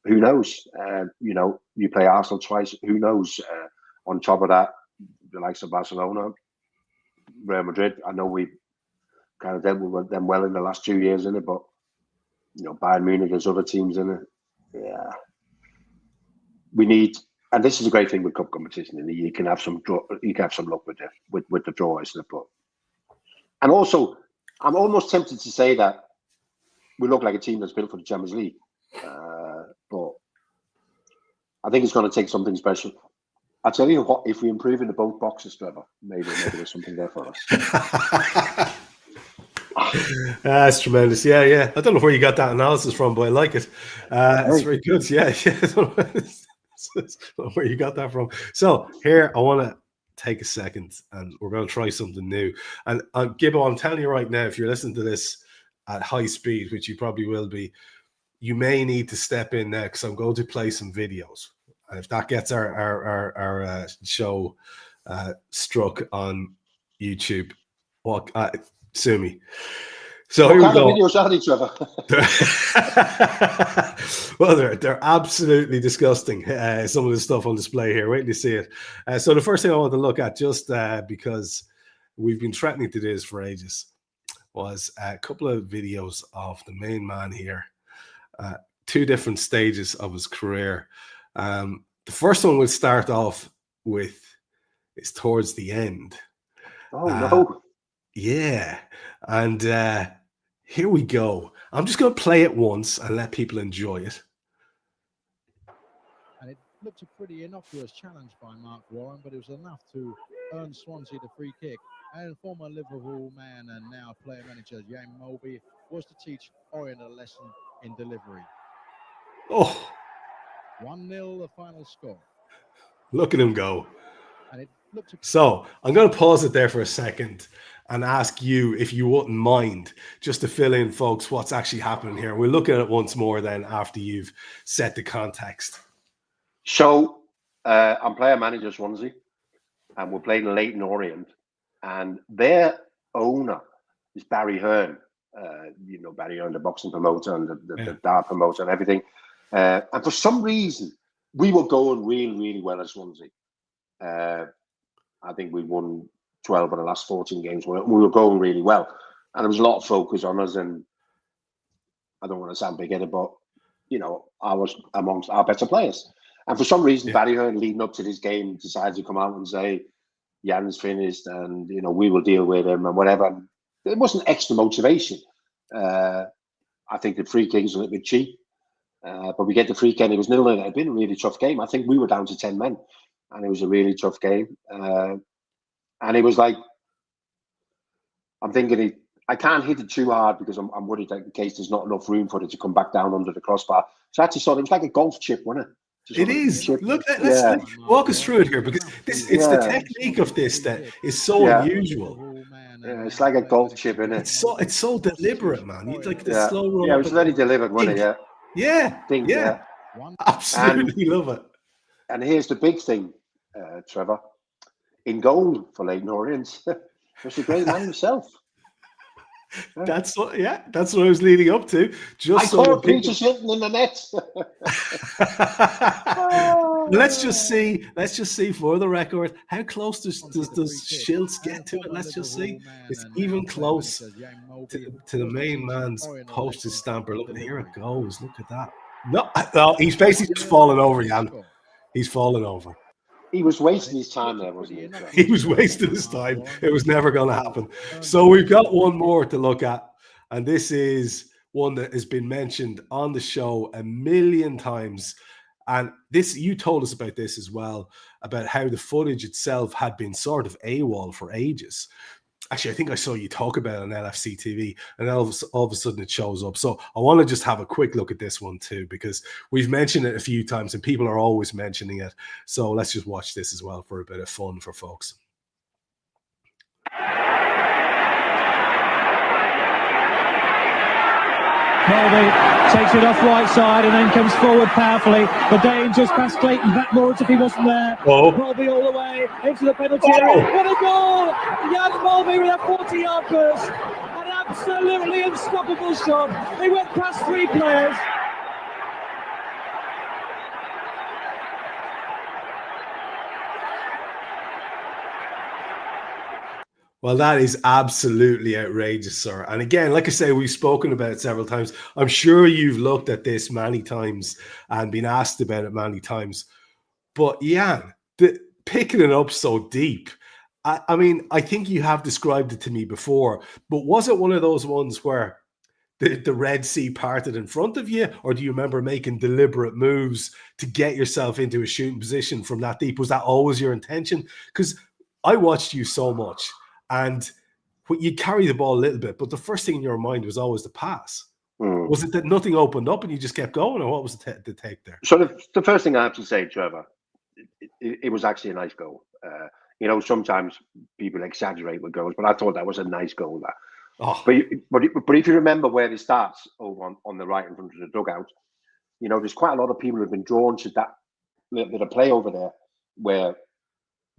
Who knows? You play Arsenal twice. Who knows? On top of that, the likes of Barcelona, Real Madrid. I know we kind of dealt with them well in the last 2 years, in it, but Bayern Munich, there's other teams in it. Yeah, we need, and this is a great thing with cup competition, and you can have some luck with the draw, isn't it? But and also, I'm almost tempted to say that we look like a team that's built for the Champions League, but I think it's going to take something special. I tell you what, if we improve in the both boxes, Trevor, maybe there's something there for us. That's tremendous. Yeah. I don't know where you got that analysis from, but I like it. It's very good. Yeah. I don't know where you got that from. So here, I want to take a second and we're going to try something new. And Gibbo, I'm telling you right now, if you're listening to this, at high speed, which you probably will be, you may need to step in next. I'm going to play some videos. And if that gets our show struck on YouTube, sue me. So what kind of videos are they, Trevor? Well, they're absolutely disgusting. Some of the stuff on display here. Wait till you see it. So the first thing I want to look at, just because we've been threatening to do this for ages, was a couple of videos of the main man here. 2 different stages of his career. The first one we'll start off with is towards the end. Oh, no. Yeah. And here we go. I'm just going to play it once and let people enjoy it. And it looked a pretty innocuous challenge by Mark Warren, but it was enough to earn Swansea the free kick. And former Liverpool man and now player manager Jan Molby was to teach Orient a lesson in delivery. Oh. 1-0 the final score. Look at him go. And it looked so I'm going to pause it there for a second and ask you if you wouldn't mind just to fill in, folks, what's actually happening here. We'll look at it once more then after you've set the context. So I'm player manager Swansea, and we're playing Leyton Orient, and their owner is Barry Hearn. You know, Barry Hearn, the boxing promoter and the dart promoter and everything. And for some reason, we were going really, really well at Swansea. I think we won 12 of the last 14 games. We were going really well. And there was a lot of focus on us. And I don't want to sound big-headed, but, you know, I was amongst our better players. And for some reason, Barry Hearn, leading up to this game, decided to come out and say, Jan's finished and, you know, we will deal with him and whatever. It wasn't extra motivation. I think the free kick was a little bit cheap. But we get the free kick. It was 0-0. It had been a really tough game. I think we were down to 10 men. And it was a really tough game. And it was like, I'm thinking, I can't hit it too hard because I'm worried that in case there's not enough room for it to come back down under the crossbar. So I actually thought it was like a golf chip, wasn't it? It is. Look, let's walk us through it here, because it's the technique of this that is so unusual. Yeah, it's like a golf chip, isn't it? It's so deliberate, man. You like the slow roll. Yeah, it was very deliberate, wasn't it? Yeah. Absolutely love it. And here's the big thing, Trevor. In goal for Leyton Orient, was the great man himself. That's what I was leading up to. I saw Peter Shilton in the net. Let's just see for the record, how close does Shilts get to it? Let's just see. It's even close to the main man's postage stamper. Look, here it goes. Look at that. No, he's basically just fallen over, Jan. He's fallen over. He was wasting his time there, wasn't he? He was wasting his time. It was never going to happen. So we've got one more to look at. And this is one that has been mentioned on the show a million times. And this, you told us about this as well, about how the footage itself had been sort of AWOL for ages. Actually, I think I saw you talk about it on LFC TV, and all of a sudden it shows up. So I want to just have a quick look at this one too, because we've mentioned it a few times and people are always mentioning it. So let's just watch this as well for a bit of fun for folks. Molby takes it off right side and then comes forward powerfully. The Dane just past Clayton back more as if he wasn't there. Molby all the way into the penalty area. What a goal! Jan Molby with a 40-yard burst. An absolutely unstoppable shot. He went past 3 players. Well, that is absolutely outrageous, sir. And again, like I say, we've spoken about it several times. I'm sure you've looked at this many times and been asked about it many times. But Jan, picking it up so deep, I mean, I think you have described it to me before, but was it one of those ones where the Red Sea parted in front of you, or do you remember making deliberate moves to get yourself into a shooting position from that deep? Was that always your intention? Because I watched you so much. And you carry the ball a little bit, but the first thing in your mind was always the pass. Was it that nothing opened up and you just kept going, or what was the take there? So the first thing I have to say, Trevor, it was actually a nice goal. You know, sometimes people exaggerate with goals, but I thought that was a nice goal. Oh, but if you remember where it starts over on the right in front of the dugout, you know, there's quite a lot of people who've been drawn to that little bit of play over there, where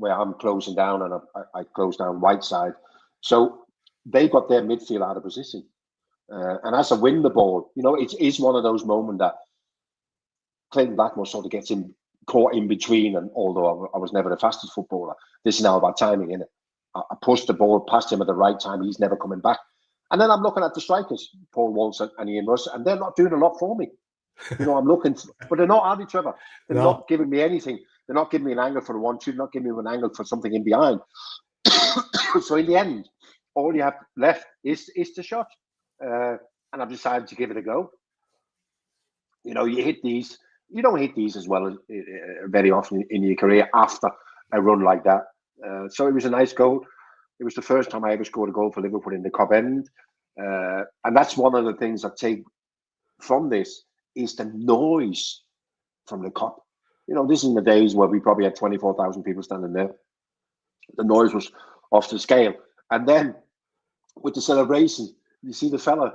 I'm closing down and I close down right side. So they got their midfield out of position. And as I win the ball, you know, it is one of those moments that Clayton Blackmore sort of gets caught in between. And although I was never the fastest footballer, this is now about timing, isn't it? I pushed the ball past him at the right time. He's never coming back. And then I'm looking at the strikers, Paul Walsh and Ian Russ, and they're not doing a lot for me. You know, I'm looking, but they're not, are they, Trevor? They're not giving me anything. They're not giving me an angle for the 1-2, not giving me an angle for something in behind. So in the end, all you have left is the shot. And I've decided to give it a go. You know, you don't hit these as well as very often in your career after a run like that. So it was a nice goal. It was the first time I ever scored a goal for Liverpool in the Cup end. And that's one of the things I take from this is the noise from the Cup. You know, this is in the days where we probably had 24,000 people standing there. The noise was off the scale. And then with the celebration, you see the fella,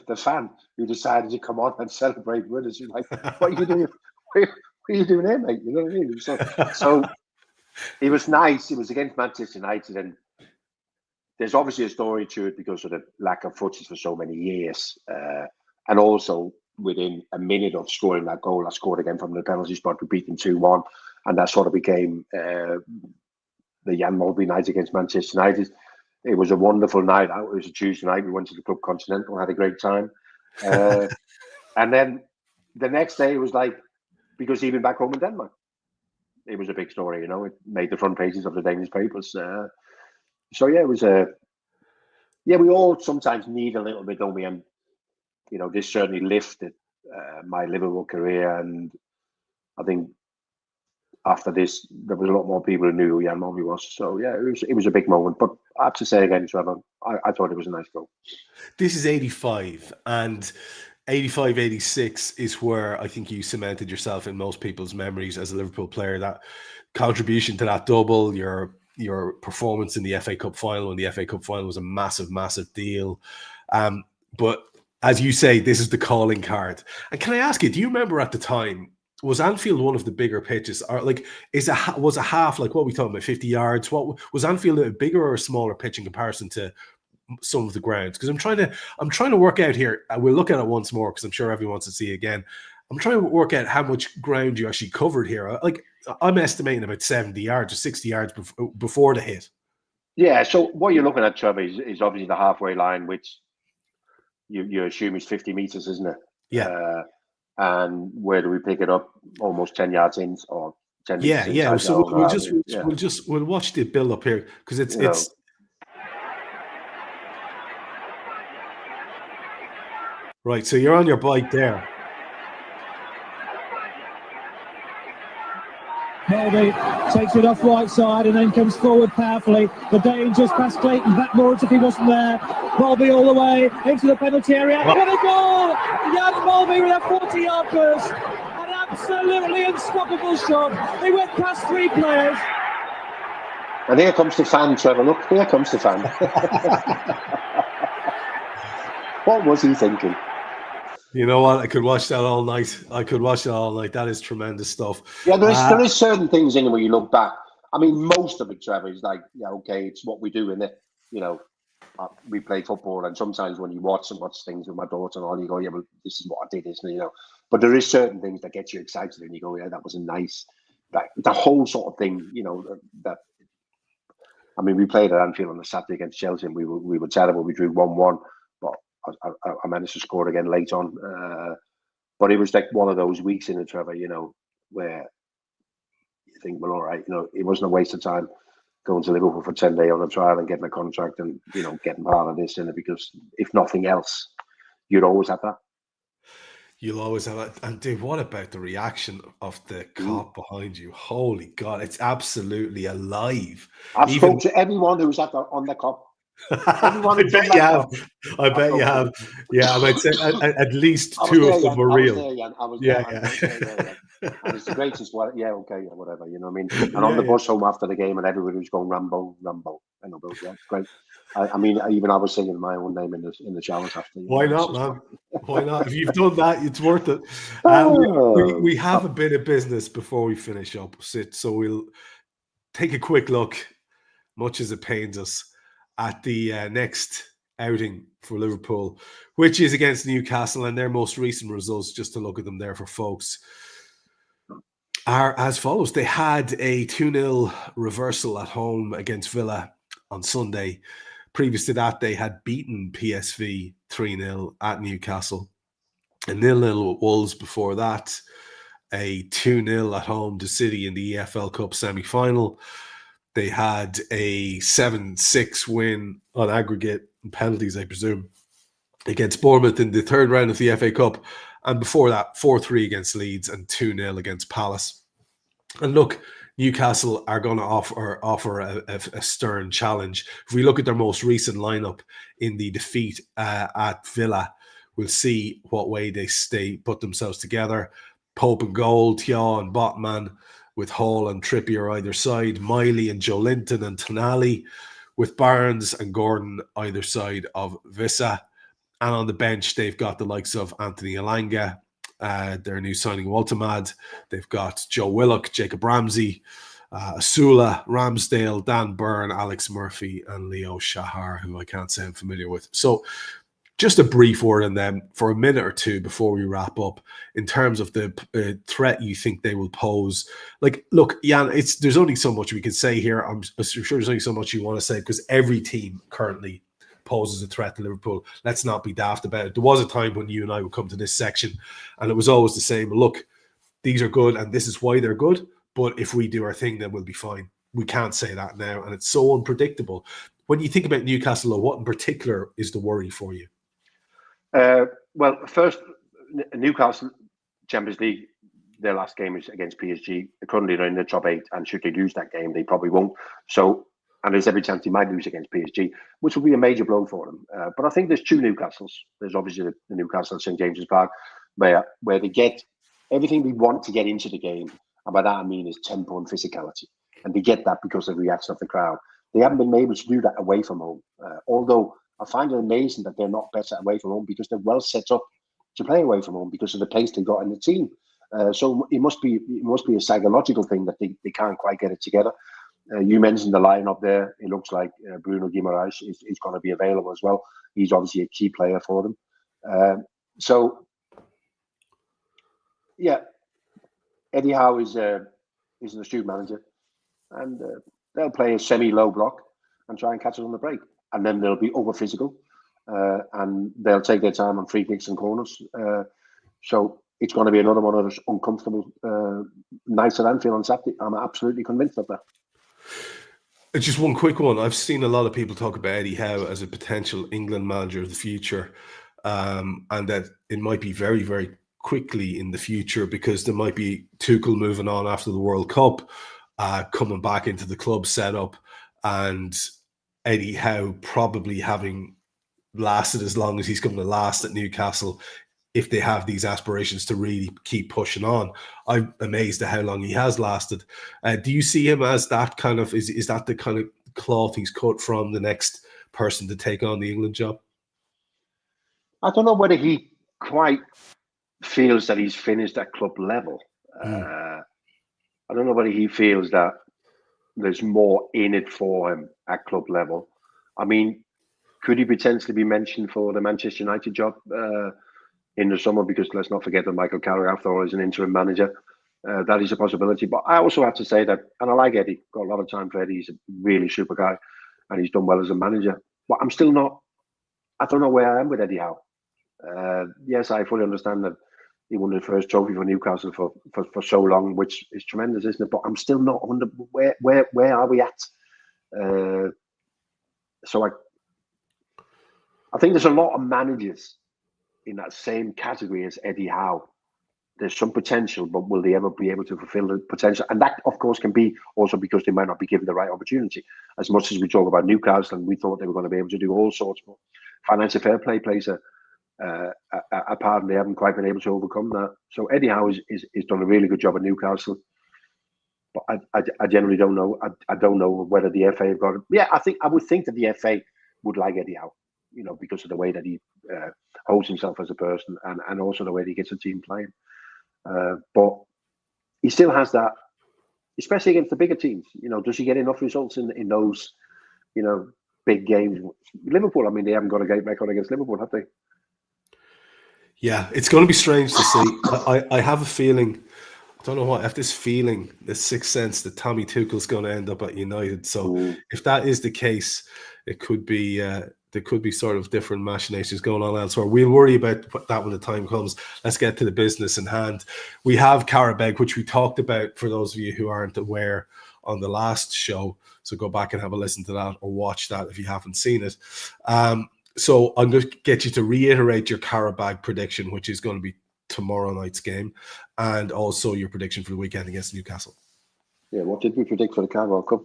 the fan, who decided to come on and celebrate with us. You're like, what are you doing? What are you doing here, mate? You know what I mean? So it was nice. It was against Manchester United, and there's obviously a story to it because of the lack of footage for so many years. And also, within a minute of scoring that goal, I scored again from the penalty spot. We beat them 2-1, and that sort of became the Jan Molby night against Manchester United. It was a wonderful night out. It was a Tuesday night. We went to the Club Continental, had a great time. And then the next day, it was like, because even back home in Denmark, it was a big story, you know. It made the front pages of the Danish papers. So, yeah, it was we all sometimes need a little bit, don't we? And, you know, this certainly lifted my Liverpool career. And I think after this, there was a lot more people who knew who Jan Molby was. So, yeah, it was a big moment. But I have to say again, Trevor, I thought it was a nice goal. This is 85, and 85, 86 is where I think you cemented yourself in most people's memories as a Liverpool player. That contribution to that double, your performance in the FA Cup final, and the FA Cup final was a massive, massive deal. But as you say, this is the calling card. And can I ask you, do you remember at the time, was Anfield one of the bigger pitches? Or like, was a half, like what we talking about, 50 yards? What was Anfield, a bigger or a smaller pitch in comparison to some of the grounds? Because I'm trying to work out here. We'll look at it once more because I'm sure everyone wants to see it again. I'm trying to work out how much ground you actually covered here. Like, I'm estimating about 70 yards or 60 yards before the hit. Yeah. So what you're looking at, Trevor, is obviously the halfway line, which you assume is 50 meters, isn't it? Yeah. And where do we pick it up? Almost 10 yards in, or 10 meters inside. Yeah. So we'll watch the build up here because it's. Right, so you're on your bike there. Molby takes it off right side and then comes forward powerfully. The danger's past Clayton, back more as if he wasn't there. Molby all the way into the penalty area. What a goal! Jan Molby with a 40-yard burst. An absolutely unstoppable shot. He went past three players. And here comes the fan, Trevor. Look, here comes the fan. What was he thinking? You know what? I could watch that all night. That is tremendous stuff. Yeah, there is certain things in it where you look back. I mean, most of it, Trevor, is like, yeah, okay, it's what we do in it. You know, we play football, and sometimes when you watch things with my daughter and all, you go, yeah, well, this is what I did, isn't it? You know, but there is certain things that get you excited, and you go, yeah, that was a nice. The whole sort of thing, you know, that. I mean, we played at Anfield on a Saturday against Chelsea, and we were terrible. We drew 1-1, but I managed to score again late on. But it was like one of those weeks in it, Trevor, you know, where you think, well, all right, you know, it wasn't a waste of time going to Liverpool for 10 days on a trial and getting a contract and, you know, getting part of this in it, because if nothing else, you'd always have that. You'll always have it. And dude, what about the reaction of the cop behind you? Holy God, it's absolutely alive. I've spoken to everyone who was on the cop. I bet you have. I bet you have. Yeah, and I'd say at least two of them were real. I was there. Yeah. And it's the greatest. Whatever. You know what I mean? And on the bus home after the game, and everybody was going Rambo. You know, yeah, it's great. I mean, I was singing my own name in the showers after. Why not, man? Why not? If you've done that, it's worth it. We have a bit of business before we finish up, so we'll take a quick look, much as it pains us, at the next outing for Liverpool, which is against Newcastle, and their most recent results, just to look at them there for folks, are as follows. They had a 2-0 reversal at home against Villa on Sunday. Previous to that, they had beaten PSV 3-0 at Newcastle. A 0-0 with Wolves before that. A 2-0 at home to City in the EFL Cup semi-final. They had a 7-6 win on aggregate and penalties, I presume, against Bournemouth in the third round of the FA Cup. And before that, 4-3 against Leeds and 2-0 against Palace. And look, Newcastle are going to offer a stern challenge. If we look at their most recent lineup in the defeat at Villa, we'll see what way they put themselves together. Pope and goal, Thiaw and Botman, with Hall and Trippier either side, Miley and Joelinton and Tonali, with Barnes and Gordon either side of Vissa. And on the bench, they've got the likes of Anthony Elanga, their new signing Waltermad. They've got Joe Willock, Jacob Ramsey, Asula, Ramsdale, Dan Byrne, Alex Murphy, and Leo Shahar, who I can't say I'm familiar with. So just a brief word on them for a minute or two before we wrap up, in terms of the threat you think they will pose. Like, look, Jan, there's only so much we can say here. I'm sure there's only so much you want to say, because every team currently poses a threat to Liverpool. Let's not be daft about it. There was a time when you and I would come to this section and it was always the same. Look, these are good and this is why they're good, but if we do our thing, then we'll be fine. We can't say that now, and it's so unpredictable. When you think about Newcastle, what in particular is the worry for you? Well, first, Newcastle Champions League, their last game is against PSG. Currently, they're in the top 8, and should they lose that game, they probably won't. So, and there's every chance they might lose against PSG, which will be a major blow for them. But I think there's two Newcastles. There's obviously the Newcastle at St James's Park, where they get everything they want to get into the game, and by that I mean is tempo and physicality, and they get that because of the reaction of the crowd. They haven't been able to do that away from home, although I find it amazing that they're not better away from home, because they're well set up to play away from home because of the pace they got in the team. So it must be a psychological thing that they can't quite get it together. You mentioned the lineup there. It looks like Bruno Guimaraes is going to be available as well. He's obviously a key player for them. So yeah, Eddie Howe is an astute manager, and they'll play a semi-low block and try and catch it on the break. And then they'll be over physical, and they'll take their time on free kicks and corners. So it's going to be another one of those uncomfortable nights at Anfield on Saturday. I'm absolutely convinced of that. It's just one quick one. I've seen a lot of people talk about Eddie Howe as a potential England manager of the future, and that it might be very, very quickly in the future, because there might be Tuchel moving on after the World Cup, coming back into the club setup, and Eddie Howe probably having lasted as long as he's going to last at Newcastle, if they have these aspirations to really keep pushing on. I'm amazed at how long he has lasted. Do you see him as that kind of, is that the kind of cloth he's cut from the next person to take on the England job? I don't know whether he quite feels that he's finished at club level. I don't know whether he feels that there's more in it for him at club level. I mean, could he potentially be mentioned for the Manchester United job in the summer? Because let's not forget that Michael Carrick, after all, is an interim manager. That is a possibility. But I also have to say that, and I like Eddie, got a lot of time for Eddie. He's a really super guy, and he's done well as a manager. But I'm still not, I don't know where I am with Eddie Howe. Yes, I fully understand that he won the first trophy for Newcastle for so long, which is tremendous, isn't it? But I'm still not under where are we at? So I think there's a lot of managers in that same category as Eddie Howe there's some potential, but will they ever be able to fulfill the potential? And that, of course, can be also because they might not be given the right opportunity. As much as we talk about Newcastle, and we thought they were going to be able to do all sorts, but financial fair play plays a part, and they haven't quite been able to overcome that. So Eddie Howe is done a really good job at Newcastle, but I generally don't know. I don't know whether the FA have got it. Yeah, I would think that the FA would like Eddie Howe, because of the way that he holds himself as a person, and also the way that he gets the team playing. But he still has that, especially against the bigger teams. Does he get enough results in those, big games? Liverpool, I mean, they haven't got a great record against Liverpool, have they? Yeah, it's going to be strange to see. I have a feeling, I don't know what, I have this feeling, this sixth sense that Tommy Tuchel's going to end up at United. So if that is the case, it could be there could be sort of different machinations going on elsewhere. We'll worry about that when the time comes. Let's get to the business in hand. We have Qarabag, which we talked about for those of you who aren't aware on the last show. So go back and have a listen to that or watch that if you haven't seen it. So I'm going to get you to reiterate your Qarabag prediction, which is going to be tomorrow night's game, and also your prediction for the weekend against Newcastle. Yeah, what did we predict for the Carabao Cup?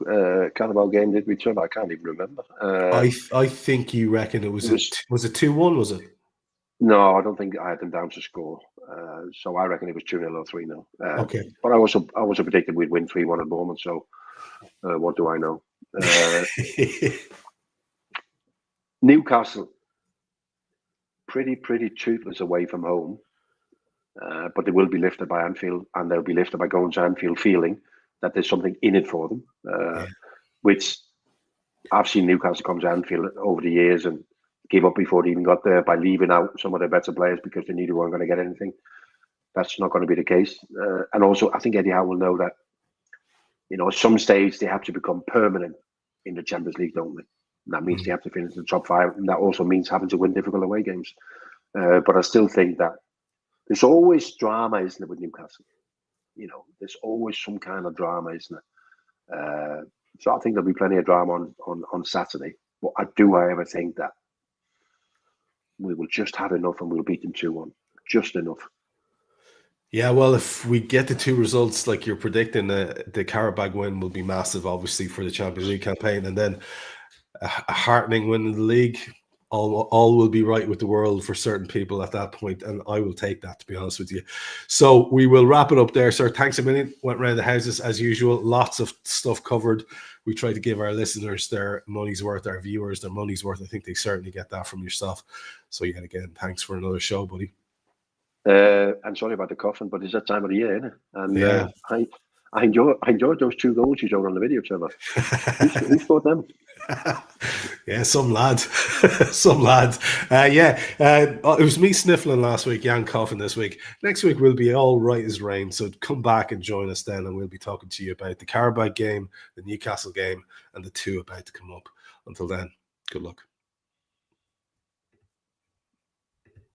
Carabao game, did we, Trev? I can't even remember. I think you reckon was it 2-1, was it? No, I don't think I had them down to score. So I reckon it was 2-0 or 3-0. Okay. But I also predicted we'd win 3-1 at Bournemouth, so what do I know? Newcastle, pretty toothless away from home, but they will be lifted by Anfield, and they'll be lifted by going to Anfield feeling that there's something in it for them, which I've seen Newcastle come to Anfield over the years and give up before they even got there by leaving out some of their better players because they knew they weren't going to get anything. That's not going to be the case. And also, I think Eddie Howe will know that, at some stage they have to become permanent in the Champions League, don't they? And that means they have to finish in the top 5, and that also means having to win difficult away games. But I still think that there's always drama, isn't it, with Newcastle? There's always some kind of drama, isn't it? So I think there'll be plenty of drama on Saturday. But I ever think that we will just have enough and we'll beat them 2-1. Just enough. Yeah, well, if we get the 2 results like you're predicting, the Qarabag win will be massive, obviously, for the Champions League campaign. And then a heartening win in the league, all will be right with the world for certain people at that point, and I will take that, to be honest with you. So we will wrap it up there, sir. Thanks a million. Went around the houses as usual. Lots of stuff covered. We try to give our listeners their money's worth, our viewers their money's worth. I think they certainly get that from yourself. So yet again, thanks for another show, buddy. I'm sorry about the coughing, but it's that time of the year, isn't it? And yeah. I enjoyed those 2 goals you showed on the video, Trevor. Who scored them? Yeah, some lad. Some lad. It was me sniffling last week, Jan coughing this week. Next week we'll be all right as rain, so come back and join us then, and we'll be talking to you about the Qarabag game, the Newcastle game, and the 2 about to come up. Until then, good luck.